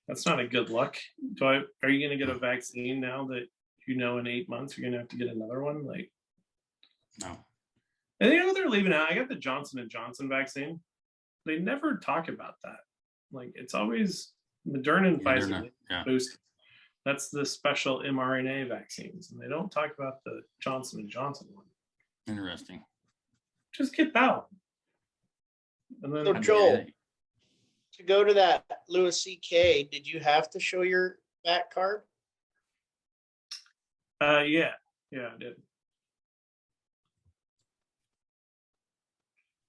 that's not a good look. Are you going to get a vaccine now that in 8 months you're going to have to get another one? Like, No. and they're leaving out. I got the Johnson & Johnson vaccine. They never talk about that. Like, it's always Moderna and Pfizer boost. That's the special mRNA vaccines, and they don't talk about the Johnson & Johnson one. Interesting. Just get that one. And then, So Joel, to go to that Louis C.K., did you have to show your back card? Yeah, I did.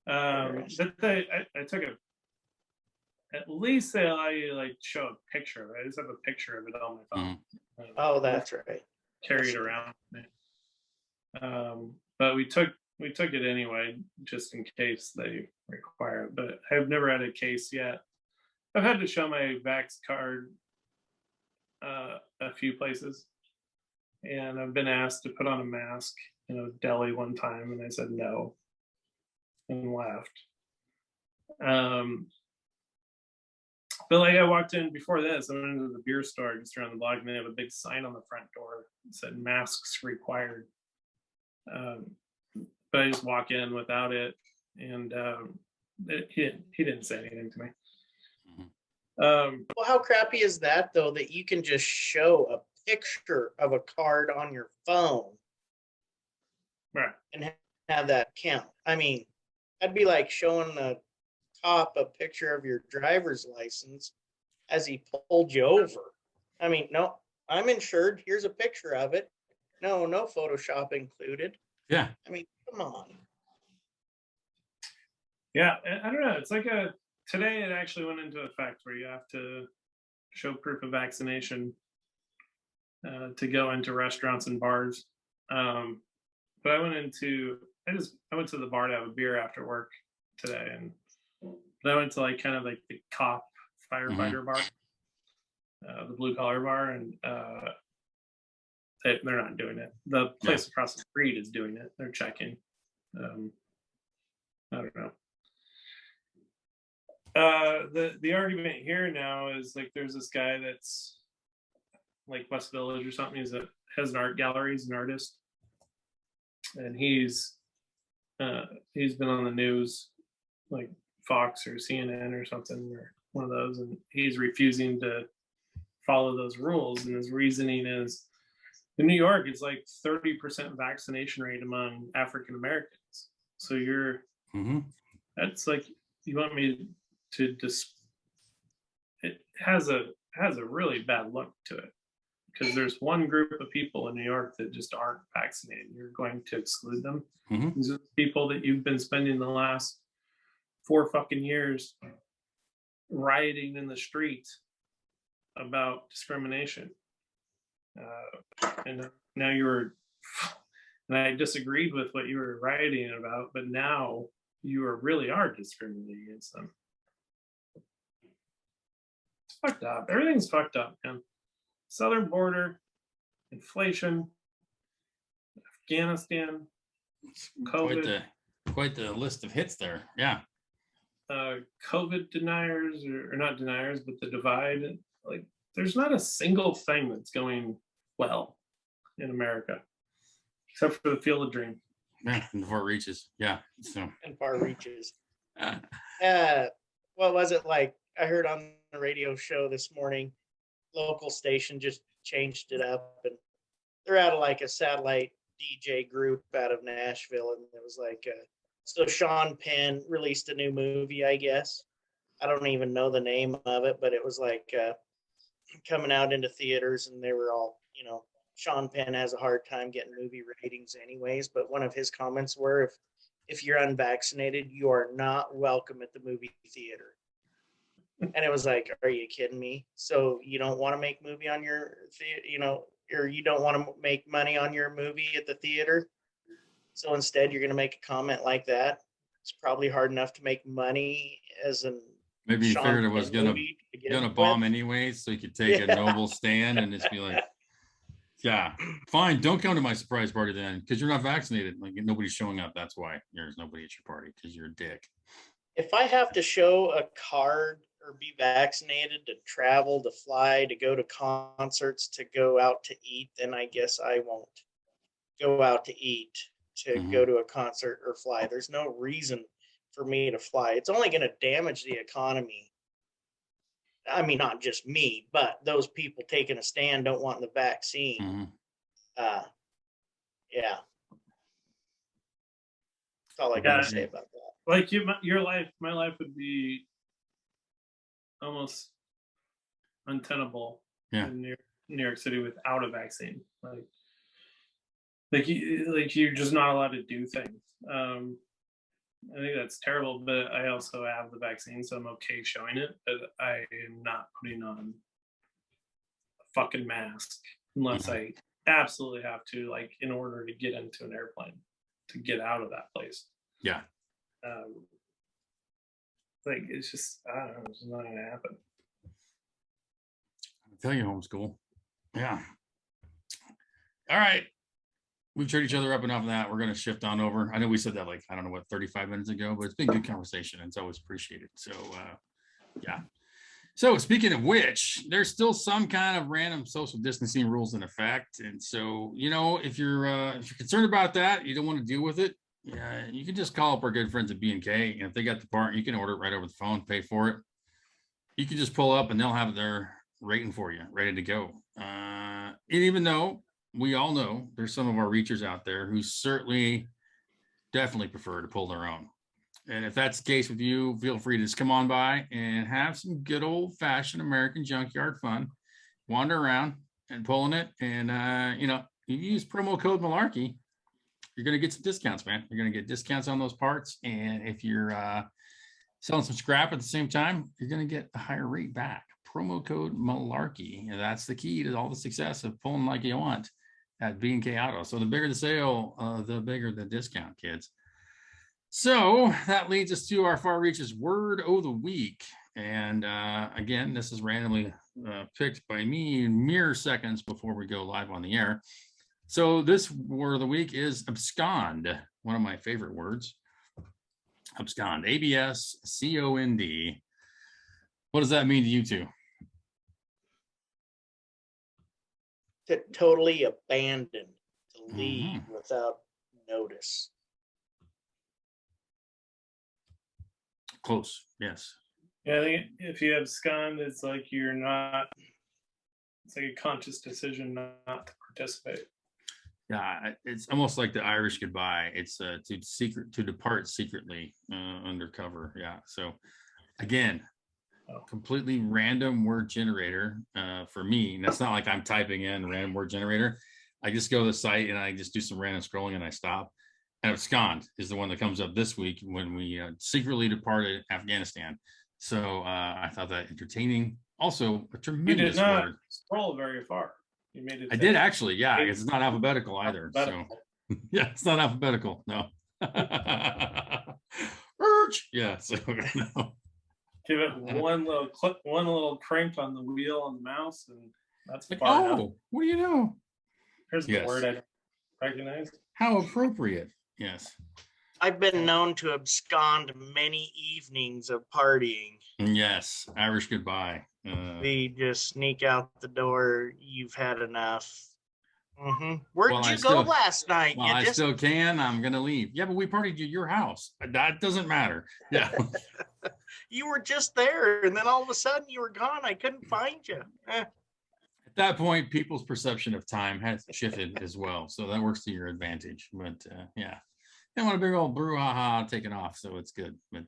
I took at least they allow you to like show a picture of it. I just have a picture of it on my phone. Oh, that's right. Carry it around. But we took it anyway, just in case they require it. But I've never had a case yet. I've had to show my Vax card a few places, and I've been asked to put on a mask in a deli one time, and I said no and left. But like I walked in before this, I went into the beer store just around the block, and they have a big sign on the front door that said masks required. But I just walk in without it, and he didn't say anything to me. Well, how crappy is that though, that you can just show a picture of a card on your phone, right, and have that count? I mean, that'd be like showing the cop a picture of your driver's license as he pulled you over. I mean, no, I'm insured. Here's a picture of it. No Photoshop included. Yeah. I mean, come on. Yeah, I don't know. It's like today it actually went into effect where you have to show proof of vaccination to go into restaurants and bars. But I went to the bar to have a beer after work today, and I went to like kind of like the cop firefighter bar, the blue collar bar, and they're not doing it. The place across the street is doing it. They're checking. I don't know. The argument here now is like there's this guy that's like West Village or something. Has an art gallery. He's an artist, and he's been on the news, like Fox or CNN or something, or one of those, and he's refusing to follow those rules. And his reasoning is, in New York, it's like 30% vaccination rate among African Americans. So that's like, you want me to it has a really bad look to it, because there's one group of people in New York that just aren't vaccinated. You're going to exclude them. These are people that you've been spending the last 4 fucking years rioting in the streets about discrimination. And now and I disagreed with what you were rioting about, but now you really are discriminating against them. It's fucked up. Everything's fucked up, man. Southern border, inflation, Afghanistan, COVID. Quite the list of hits there. Yeah. COVID deniers, or not deniers, but the divide. Like, there's not a single thing that's going well in America, except for the Field of Dream. Yeah, and far reaches. Yeah. So. And far reaches. What was it like? I heard on the radio show this morning, local station just changed it up, and they're out of like a satellite DJ group out of Nashville, and it was like so Sean Penn released a new movie, I guess. I don't even know the name of it, but it was like coming out into theaters, and they were all, Sean Penn has a hard time getting movie ratings anyways, but one of his comments were, if you're unvaccinated, you are not welcome at the movie theater. And it was like, are you kidding me? So you don't want to make movie on your, or you don't want to make money on your movie at the theater? So instead, you're going to make a comment like that. It's probably hard enough to make money as an maybe you figured it was gonna bomb anyway, so you could take a noble stand and just be like, Yeah, fine. Don't come to my surprise party then, because you're not vaccinated. Like nobody's showing up. That's why there's nobody at your party, because you're a dick. If I have to show a card or be vaccinated to travel, to fly, to go to concerts, to go out to eat, then I guess I won't go out to eat, to go to a concert or fly. There's no reason for me to fly. It's only going to damage the economy. I mean, not just me, but those people taking a stand, don't want the vaccine. Yeah. That's all I got to say about that. Like your life, my life would be almost untenable in New York City without a vaccine. Like you're just not allowed to do things. I think that's terrible, but I also have the vaccine, so I'm okay showing it. But I am not putting on a fucking mask unless I absolutely have to, like, in order to get into an airplane, to get out of that place. Yeah. Like, it's just, I don't know, it's not going to happen. I tell you, homeschool. Yeah. All right. We've cheered each other up enough of that. We're going to shift on over. I know we said that, like, I don't know what, 35 minutes ago, but it's been good conversation. And it's always appreciated. So, yeah. So speaking of which, there's still some kind of random social distancing rules in effect. And so, you know, if you're concerned about that, you don't want to deal with it, you can just call up our good friends at B&K. And if they got the part, you can order it right over the phone, pay for it. You can just pull up and they'll have it there waiting for you, ready to go. And even though we all know there's some of our reachers out there who certainly definitely prefer to pull their own. And if that's the case with you, feel free to just come on by and have some good old fashioned American junkyard fun, wander around and pulling it. And, you know, you use promo code Malarkey, you're going to get some discounts, man. You're going to get discounts on those parts. And if you're selling some scrap at the same time, you're going to get a higher rate back. Promo code Malarkey. And that's the key to all the success of pulling like you want at B&K Auto. So the bigger the sale, the bigger the discount, kids. So that leads us to our Far Reaches word of the week. And again, this is randomly picked by me mere seconds before we go live on the air. So this word of the week is abscond, one of my favorite words. Abscond, A-B-S-C-O-N-D. What does that mean to you two? To totally abandon, to leave without notice. Close, yes. Yeah, I think if you abscond, it's like you're not, it's like a conscious decision not to participate. Yeah, it's almost like the Irish goodbye. It's to depart secretly undercover. Yeah. So again, completely random word generator for me. And that's not like I'm typing in random word generator. I just go to the site and I just do some random scrolling and I stop. And abscond is the one that comes up this week when we secretly departed Afghanistan. So I thought that entertaining. Also a tremendous You did not word. Scroll very far. You made it. I did actually, yeah. It's not alphabetical either. So yeah, it's not alphabetical. No. Yeah. So no. Give it one little click, one little crank on the wheel on the mouse, and that's like, far enough. What do you know? Here's the word I don't recognize. How appropriate. Yes. I've been known to abscond many evenings of partying. Yes. Irish goodbye. We just sneak out the door. You've had enough. Where'd you go last night? Well, I still can. I'm going to leave. Yeah, but we partied at your house. That doesn't matter. Yeah. You were just there, and then all of a sudden you were gone. I couldn't find you. At that point, people's perception of time has shifted as well. So that works to your advantage. But yeah, they want a big old brouhaha taking off. So it's good. But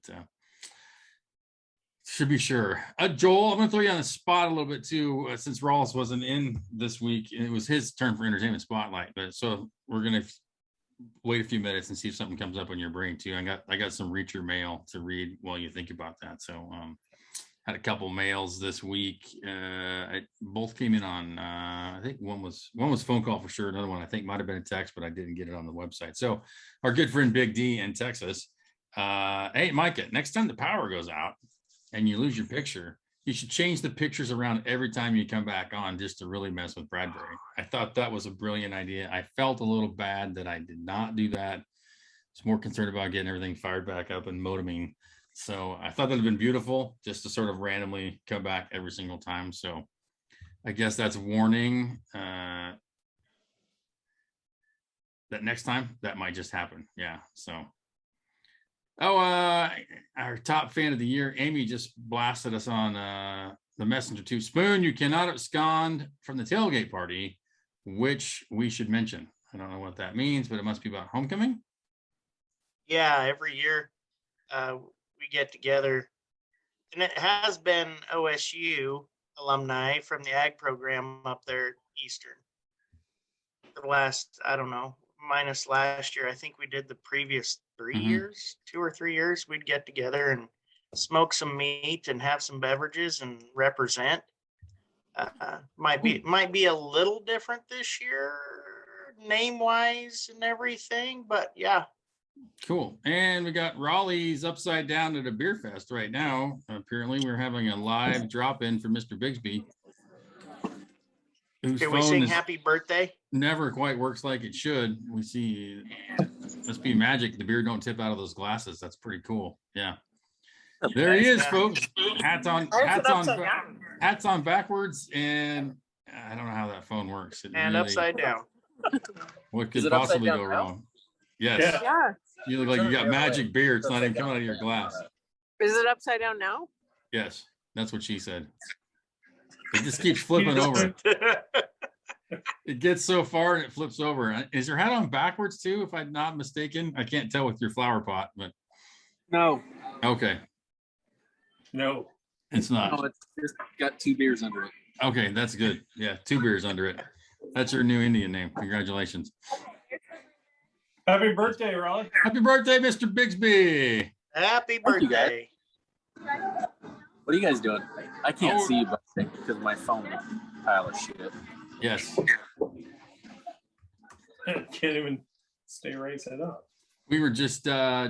should be sure. Joel, I'm going to throw you on the spot a little bit too, since Rawls wasn't in this week. And it was his turn for entertainment spotlight. But so we're going to wait a few minutes and see if something comes up on your brain too. I got some reacher mail to read while you think about that. So had a couple mails this week. Both came in on I think one was phone call for sure. Another one I think might have been a text, but I didn't get it on the website. So our good friend Big D in Texas. Hey Micah, next time the power goes out and you lose your picture, you should change the pictures around every time you come back on just to really mess with Bradbury. I thought that was a brilliant idea. I felt a little bad that I did not do that. I was more concerned about getting everything fired back up and modeming. So I thought that'd been beautiful just to sort of randomly come back every single time. So I guess that's warning that next time that might just happen. Yeah. So, our top fan of the year, Amy, just blasted us on the messenger too. Spoon, you cannot abscond from the tailgate party, which we should mention. I don't know what that means, but it must be about homecoming. Yeah, every year we get together, and it has been OSU alumni from the ag program up there Eastern for the last, I don't know, minus last year. I think we did the previous 3 years, 2 or 3 years. We'd get together and smoke some meat and have some beverages and represent. Might be a little different this year, name wise and everything, but yeah. Cool. And we got Raleigh's upside down at a beer fest right now. Apparently, we're having a live drop in for Mr. Bigsby. Can we sing happy birthday? Never quite works like it should. We see, must be magic. The beer don't tip out of those glasses. That's pretty cool. Yeah. There he is, folks. Hats on backwards, and I don't know how that phone works. And really, upside down. What could possibly go wrong? Yes. Yeah. You look like you got magic beer. It's not even coming out of your glass. Is it upside down now? Yes, that's what she said. It just keeps flipping over. It gets so far and it flips over. Is your hat on backwards too, if I'm not mistaken? I can't tell with your flower pot, but no. Okay. No, it's not. No, it's just got 2 beers under it. Okay, that's good. Yeah, 2 beers under it. That's your new Indian name. Congratulations. Happy birthday, Raleigh. Happy birthday, Mr. Bigsby. Happy birthday. What are you guys doing? I can't see you because of my phone pile of shit. Yes. I can't even stay right side up. We were just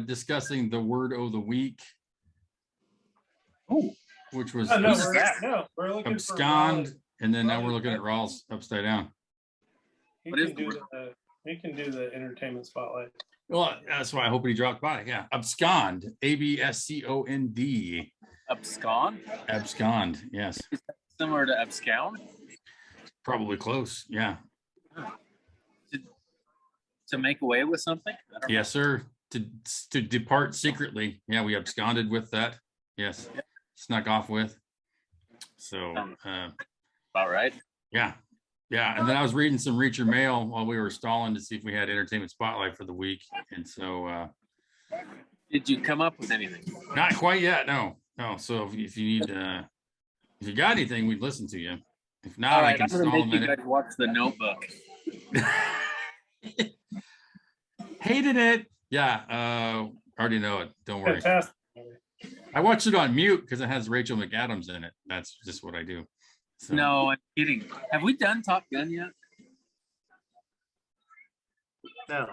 discussing the word of the week. Oh, which was we're looking abscond, for and then now we're looking at Rawls upside down. He can do the entertainment spotlight. Well, that's why I hope he dropped by. Yeah, abscond, ABSCOND. Abscond? Abscond, yes. Is that similar to abscond? Probably close, yeah. To make away with something? Yes, sir. To depart secretly. Yeah, we absconded with that. Yes. Yep. Snuck off with. So all right. Yeah. Yeah. And then I was reading some Reacher mail while we were stalling to see if we had entertainment spotlight for the week. And so did you come up with anything? Not quite yet, no. So if you need if you got anything, we'd listen to you. If not, all right, I can stall a minute. You guys watch The Notebook. Hated it. Yeah, already know it. Don't worry. Fantastic. I watched it on mute because it has Rachel McAdams in it. That's just what I do. So. No, I'm kidding. Have we done Top Gun yet? No.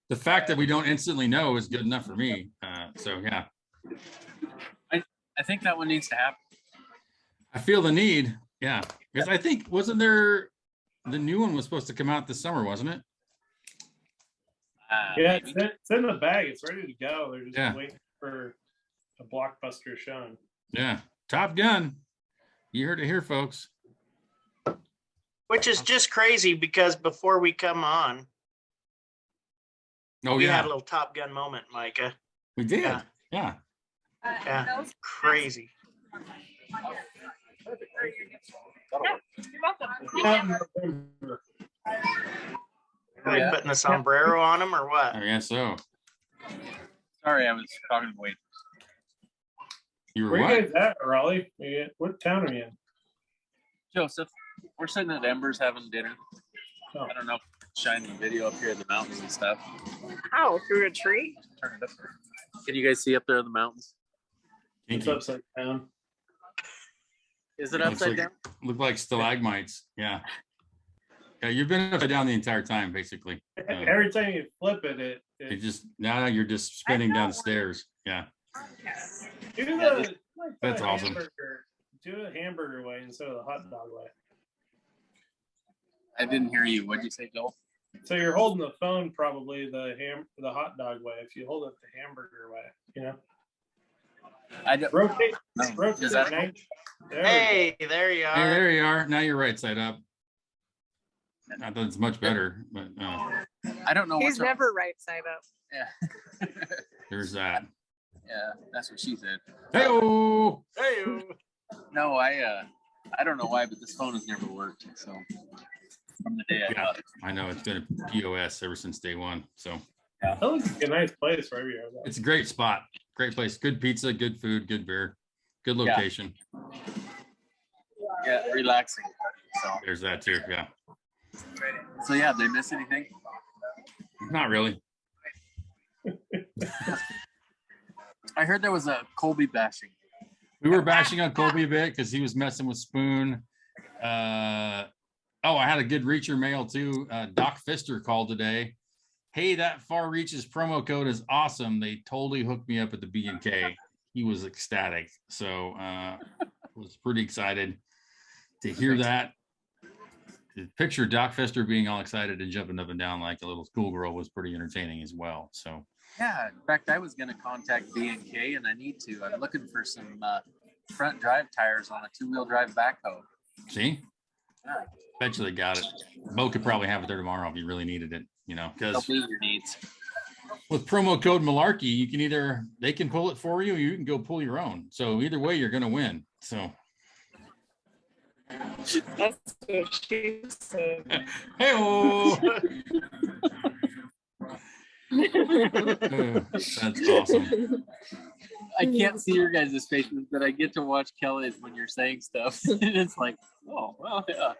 The fact that we don't instantly know is good enough for me. So yeah. I think that one needs to happen. I feel the need. Yeah, because I think wasn't there the new one was supposed to come out this summer, wasn't it? Yeah, it's in the bag. It's ready to go. They're just waiting for a blockbuster showing. Yeah, Top Gun. You heard it here, folks. Which is just crazy because before we come on, we had a little Top Gun moment, Micah. We did. Yeah. Yeah. Crazy. Are we putting a sombrero on him or what? I guess so. Sorry, I was talking to Wade. You were Where what? you guys at, Raleigh? What town are you in? Joseph, we're sitting at Embers having dinner. Oh. I don't know, shining video up here in the mountains and stuff. How? Through a tree? Turn it up there. Can you guys see up there in the mountains? It's upside down. Is it upside down? Look like stalagmites. Yeah. Yeah, you've been upside down the entire time, basically. Every time you flip it, it just now you're just spinning downstairs. Yeah. That's awesome. Do a hamburger way instead of the hot dog way. I didn't hear you. What'd you say, Joel? So you're holding the phone probably the hot dog way. If you hold it the hamburger way, you know. I don't. Rotate. No. Rotate. Does that Nate. There we Hey, there you Hey, are. there you are. Now you're right side up. Not that it's much better, but I don't know. He's what's wrong. never right side up. Yeah. there's that. Yeah, that's what she said. Hey-oh! Hey, No, I don't know why, but this phone has never worked. So from the day I Yeah, got it. I know it's been a POS ever since day one. So That looks like a nice place wherever you are. it's a great spot, great place, good pizza, good food, good beer, good Yeah. location. Yeah, relaxing. So There's that too. Yeah, yeah, did I miss anything? not really. I heard there was a Colby bashing. We were bashing on Colby a bit because he was messing with Spoon. I had a good reacher mail too. Doc Pfister called today. Hey, that Far Reaches promo code is awesome. They totally hooked me up at the B&K. He was ecstatic. So was pretty excited to hear that. The picture of Doc Pfister being all excited and jumping up and down like a little schoolgirl was pretty entertaining as well. So Yeah, in fact, I was going to contact B&K, and I need to. I'm looking for some front drive tires on a 2-wheel drive backhoe. see, Yeah, bet you they got it. Bo could probably have it there tomorrow if you really needed it, you know, they'll because meet your needs. with promo code Malarkey, you can they can pull it for you, or you can go pull your own. So either way, you're going to win. So That's what she said. hey, that's awesome. I can't see your guys' faces, but I get to watch Kelly's when you're saying stuff. And it's like, oh, well, yeah.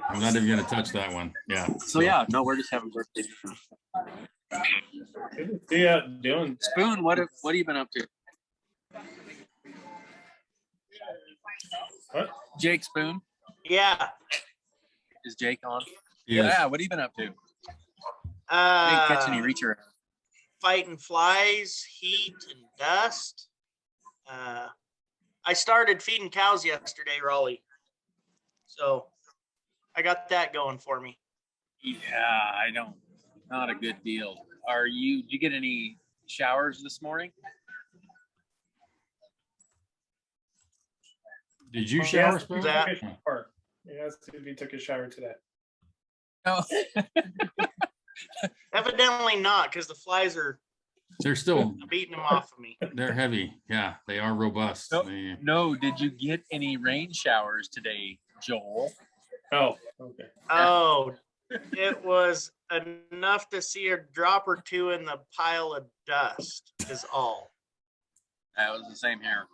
I'm not even going to touch that one. Yeah. So, yeah, no, we're just having birthday. Yeah, doing. Spoon, what have you been up to? What? Jake Spoon? yeah. Is Jake on? Yes. Yeah, what have you been up to? I didn't catch any reacher. Fighting flies, heat, and dust. I started feeding cows yesterday, Raleigh. So I got that going for me. Yeah, I don't. Not a good deal. Did you get any showers this morning? Did you shower, Spoon? that. Yes, if he took a shower today. No. Evidently not, because the flies are They're still, beating them off of me. they're heavy. Yeah, they are robust. No. They- No, did you get any rain showers today, Joel? Oh, okay. Oh, it was enough to see a drop or two in the pile of dust is all. That was the same here.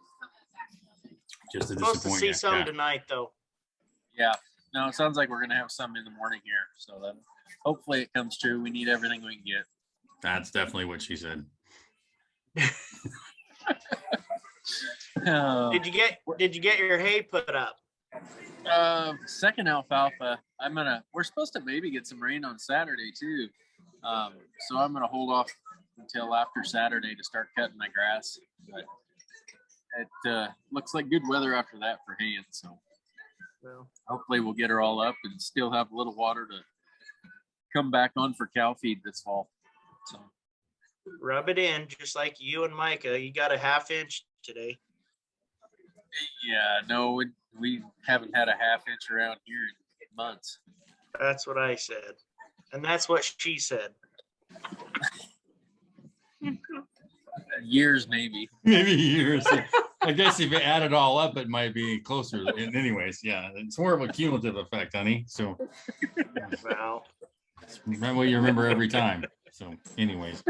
just to Supposed to disappoint see you. some Yeah. tonight, though. Yeah. No, it sounds like we're gonna have some in the morning here. So then hopefully it comes true. We need everything we can get. That's definitely what she said. Did you get your hay put up? Second alfalfa. We're supposed to maybe get some rain on Saturday too. So I'm gonna hold off until after Saturday to start cutting my grass. But it looks like good weather after that for haying. So Well, hopefully we'll get her all up and still have a little water to come back on for cow feed this fall. So rub it in just like you and Micah. You got a 1/2 inch today. yeah, no, we haven't had a 1/2 inch around here in months. That's what I said. And that's what she said. Years maybe. Maybe years. I guess if you add it all up, it might be closer. Anyways, yeah, it's more of a cumulative effect, honey. So Well, that way you remember every time. So, anyways.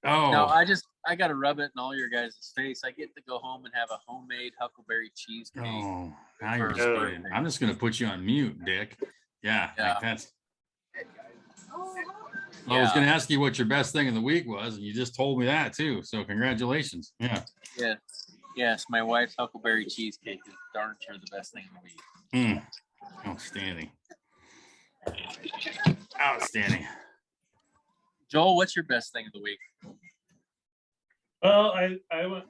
Oh, No, I got to rub it in all your guys' face. I get to go home and have a homemade huckleberry cheesecake. oh, now you're just Oh. kidding. I'm just gonna put you on mute, Dick. Yeah, Yeah. like that's. I was Yeah. gonna ask you what your best thing of the week was, and you just told me that too. So congratulations. Yeah. Yes, my wife's huckleberry cheesecake is darn sure the best thing in the week. Outstanding. Outstanding. Joel, what's your best thing of the week? Well, I went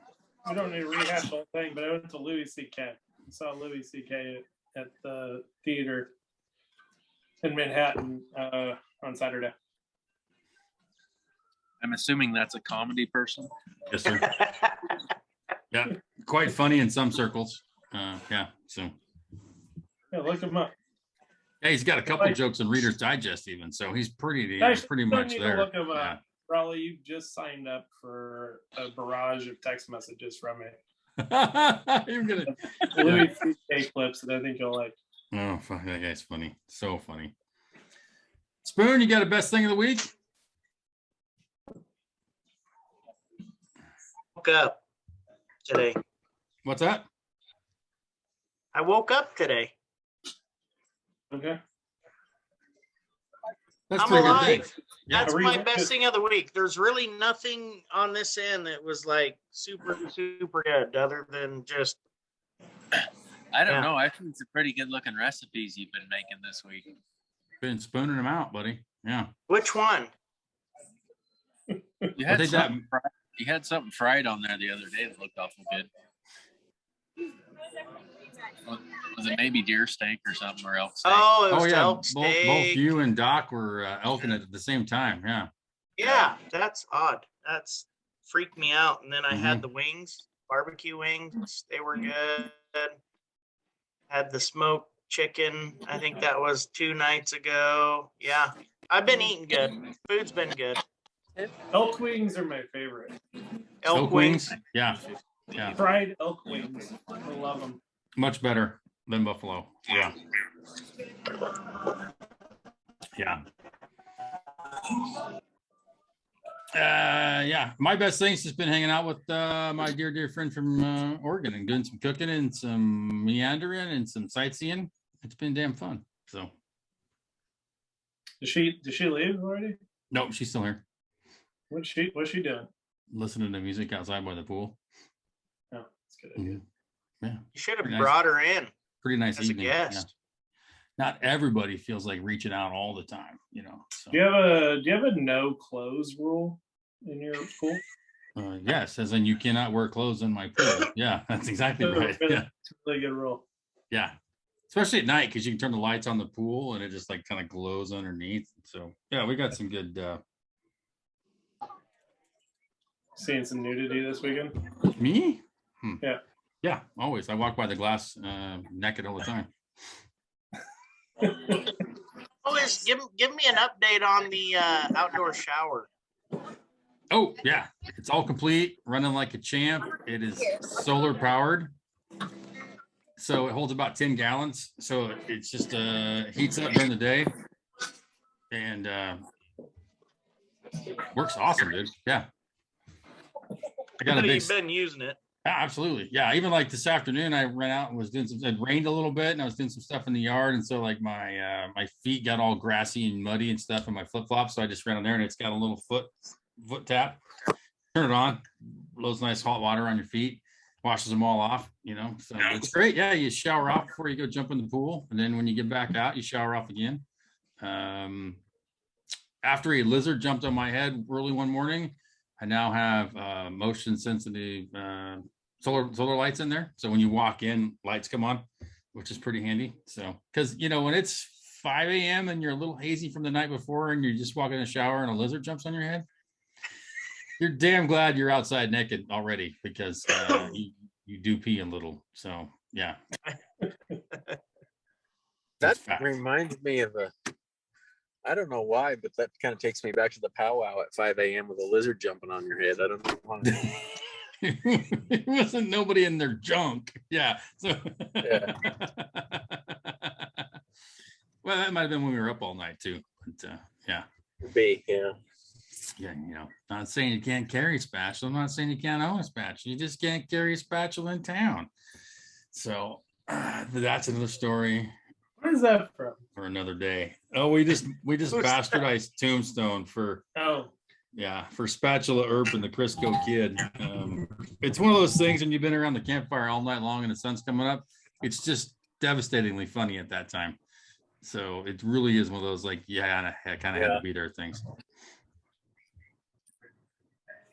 we don't need to rehash the whole thing, but I went to Louis C.K. I saw Louis C.K. at the theater in Manhattan on Saturday. I'm assuming that's a comedy person. Yes, sir. Yeah, quite funny in some circles. Yeah, so. Yeah, look him up. Yeah, he's got a couple jokes in Reader's Digest even, so he's pretty much there. Look him up. Raleigh, you just signed up for a barrage of text messages from me. You're gonna Louis C.K. clips that I think you'll like. Oh, fuck, that guy's funny. So funny. Spoon, you got a best thing of the week? Woke up today. What's that? I woke up today. Okay. That's I'm pretty good alive. thing. Yeah. That's my best thing of the week. There's really nothing on this end that was like super good, other than just. I don't know. I think it's a pretty good looking recipes you've been making this week. Been spooning them out, buddy. Yeah. Which one? You had something fried on there the other day that looked awful good. Was it maybe deer steak or something, or elk steak? Oh, it was yeah. elk steak. Both you and Doc were elking it at the same time. Yeah. Yeah, that's odd. That's freaked me out. And then I had the wings, barbecue wings. They were good. Had the smoked chicken. I think that was 2 nights ago. Yeah, I've been eating good. Food's been good. Elk wings are my favorite. Elk wings. Yeah. Yeah. Fried elk wings. I love them. Much better than buffalo. Yeah. Yeah. Yeah. My best thing's just been hanging out with my dear friend from Oregon and doing some cooking and some meandering and some sightseeing. It's been damn fun. So. Did she leave already? Nope, she's still here. What's she doing? Listening to music outside by the pool. Oh, that's a good idea. Yeah. You should have Pretty brought her in. Pretty nice as evening. a guest. Yeah. Not everybody feels like reaching out all the time, you know. So. Do you have a no clothes rule in your pool? Yes, as in you cannot wear clothes in my pool. Yeah, that's exactly right. Yeah. It's a really good rule. Yeah. Especially at night, because you can turn the lights on the pool and it just like kind of glows underneath. So yeah, we got some good Seeing some nudity this weekend? Me? Yeah. Yeah, always. I walk by the glass naked all the time. Always give me an update on the outdoor shower. Oh, yeah. It's all complete, running like a champ. It is solar powered. So it holds about 10 gallons. So it's just heats up during the day. And works awesome, dude. Yeah. I got a big... You've been using it. Yeah, absolutely. Yeah. Even like this afternoon, I ran out and was doing some, it rained a little bit and I was doing some stuff in the yard. And so like my feet got all grassy and muddy and stuff in my flip flops. So I just ran on there and it's got a little foot tap. Turn it on, blows nice hot water on your feet, washes them all off, you know. So it's great. Yeah. You shower off before you go jump in the pool. And then when you get back out, you shower off again. After a lizard jumped on my head early one morning, I now have motion sensitive solar lights in there. So when you walk in, lights come on, which is pretty handy. So, because, you know, when it's 5 a.m. and you're a little hazy from the night before and you're just walking in the shower and a lizard jumps on your head, you're damn glad you're outside naked already because you do pee a little. So, yeah. That reminds me of I don't know why, but that kind of takes me back to the powwow at 5 a.m. with a lizard jumping on your head. I don't know why. It wasn't nobody in their junk. Yeah. So Yeah. Well, that might have been when we were up all night too. But yeah. Yeah. Yeah, you know, not saying you can't carry a spatula. I'm not saying you can't own a spatula. You just can't carry a spatula in town. So that's another story. Where's that from? For another day. Oh, we just bastardized Tombstone for for Spatula Earp and the Crisco Kid. It's one of those things when you've been around the campfire all night long and the sun's coming up, it's just devastatingly funny at that time. So it really is one of those like, I kind of had to be there things.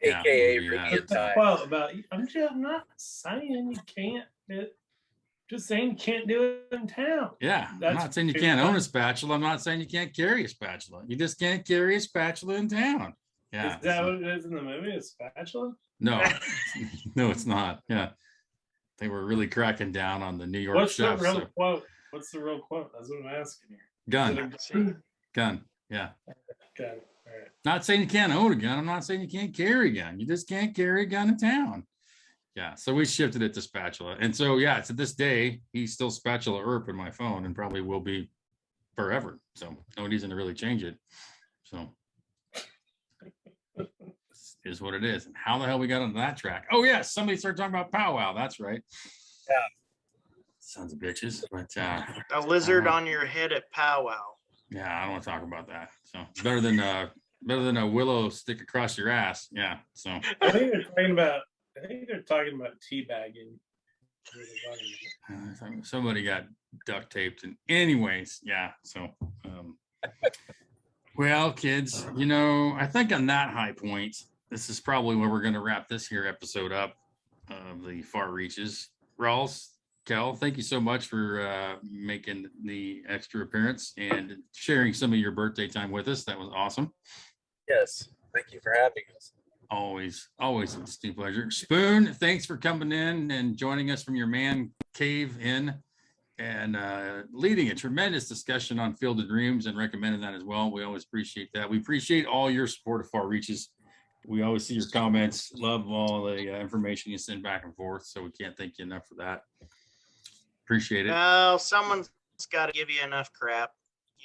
Yeah, AKA yeah. Ricky and What's the Ty. quote about? I'm not saying you can't. Just saying you can't do it in town. Yeah, I'm That's not saying you too can't own much. a spatula. I'm not saying you can't carry a spatula. You just can't carry a spatula in town. Yeah. Is that what it is in the movie? A spatula? No, no, it's not. Yeah. They were really cracking down on the New York What's chefs. the real So. quote? What's the real quote? That's what I'm asking here. Gun, See, gun. Yeah. Okay. All right. Not saying you can't own a gun. I'm not saying you can't carry a gun. You just can't carry a gun in town. Yeah. So we shifted it to spatula. And so, yeah, to this day, he's still spatula Earp in my phone and probably will be forever. So no reason to really change it. So this is what it is. And how the hell we got onto that track? Oh, yeah. Somebody started talking about powwow. That's right. Yeah. Sons of bitches. But a lizard on your head at powwow. yeah, I don't want to talk about that. So better than a willow stick across your ass. Yeah. So I think they're talking about teabagging. somebody got duct taped. And anyways, yeah. So well, kids, I think on that high point, this is probably where we're going to wrap this here episode up of the Far Reaches. Rawls, Kel, thank you so much for making the extra appearance and sharing some of your birthday time with us. That was awesome. Yes. Thank you for having us. Always a distinct pleasure. Spoon, thanks for coming in and joining us from your man cave in and leading a tremendous discussion on Field of Dreams and recommending that as well. We always appreciate that. We appreciate all your support of Far Reaches. We always see your comments, love all the information you send back and forth. So we can't thank you enough for that. Appreciate it. Well, someone's got to give you enough crap.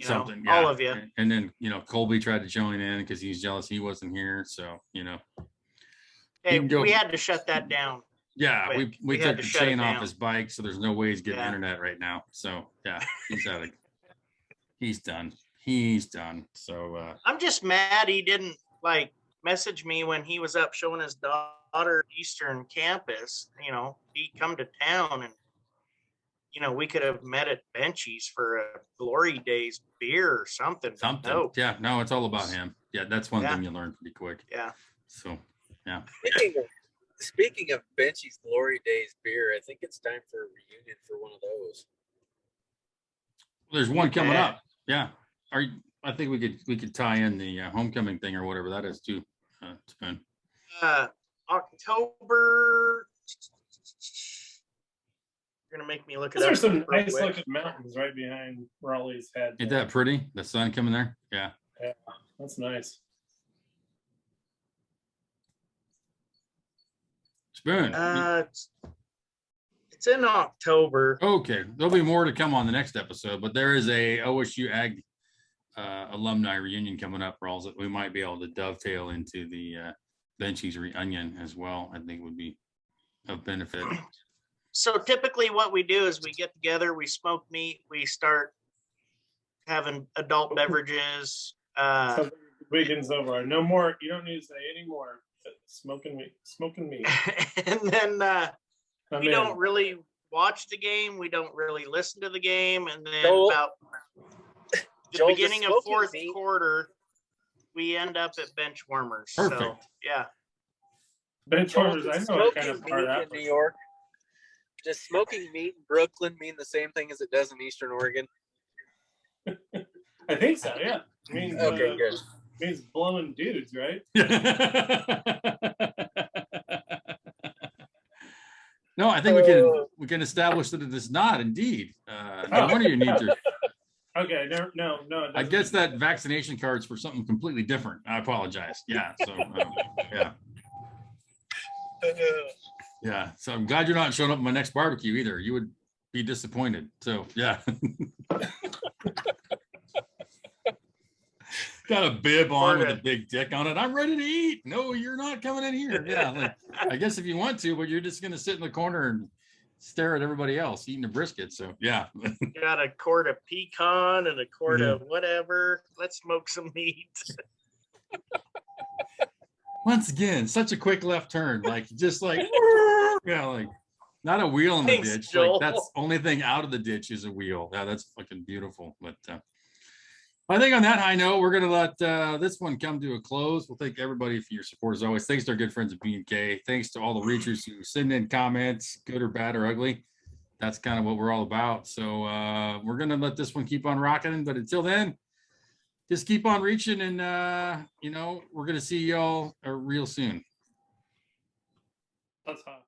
Something, all yeah. of you. And then, Colby tried to join in because he's jealous he wasn't here. So, Hey, can go- we had to shut that down. yeah, Quick. we had took to the shut it chain off down. his bike. So there's no way he's getting Yeah. internet right now. So yeah, he's done. He's done. So, I'm just mad he didn't message me when he was up showing his daughter Eastern Campus. He'd come to town and we could have met at Benchies for a Glory Days beer or something. No. Yeah, no, it's all about him. Yeah, that's one thing you learn pretty quick. Yeah. So, yeah. Speaking of Benchy's Glory Days beer, I think it's time for a reunion for one of those. There's one coming up. Yeah. I think we could tie in the homecoming thing or whatever that is too. Spoon. October. You're gonna make me look it up. There's some real nice quick. looking mountains right behind Raleigh's head. Ain't that pretty? The sun coming there. Yeah. Yeah, that's nice. Spoon. It's in October. Okay, there'll be more to come on the next episode, but there is a OSU Ag alumni reunion coming up, Rawls, that we might be able to dovetail into the Benchies reunion as well. I think would be of benefit. So typically what we do is we get together, we smoke meat, we start having adult beverages. So the weekend's over. No more. You don't need to say any more. Smoking meat. And then we in. don't really watch the game. We don't really listen to the game. And then Joel- about the Joel, the beginning of smoking fourth meat- quarter, we end up at bench warmers. Perfect. So, yeah. Benchwarmers, I know what kind of Smoking part meat that in New was. York. Does smoking meat in Brooklyn mean the same thing as it does in Eastern Oregon? I think so. Yeah. It means, Okay, good. means blowing dudes, right? No, I think we can establish that it is not indeed. No wonder you need to. Okay. No. It I doesn't. guess that vaccination card's for something completely different. I apologize. Yeah. So yeah. Yeah. So I'm glad you're not showing up at my next barbecue either. You would be disappointed. So yeah. Got a bib on with a big dick on it. I'm ready to eat. No, you're not coming in here. Yeah. I guess if you want to, but you're just gonna sit in the corner and stare at everybody else eating a brisket. So yeah. Got a quart of pecan and a quart of whatever. Let's smoke some meat. Once again, such a quick left turn, just like not a wheel in the Thanks, ditch. Joel. Like that's only thing out of the ditch is a wheel. Yeah, that's fucking beautiful. But I think on that high note, we're going to let this one come to a close. We'll thank everybody for your support as always. Thanks to our good friends at B&K. Thanks to all the reachers who send in comments, good or bad or ugly. That's kind of what we're all about. So we're going to let this one keep on rocking. But until then, just keep on reaching. And, we're going to see y'all real soon. That's hot.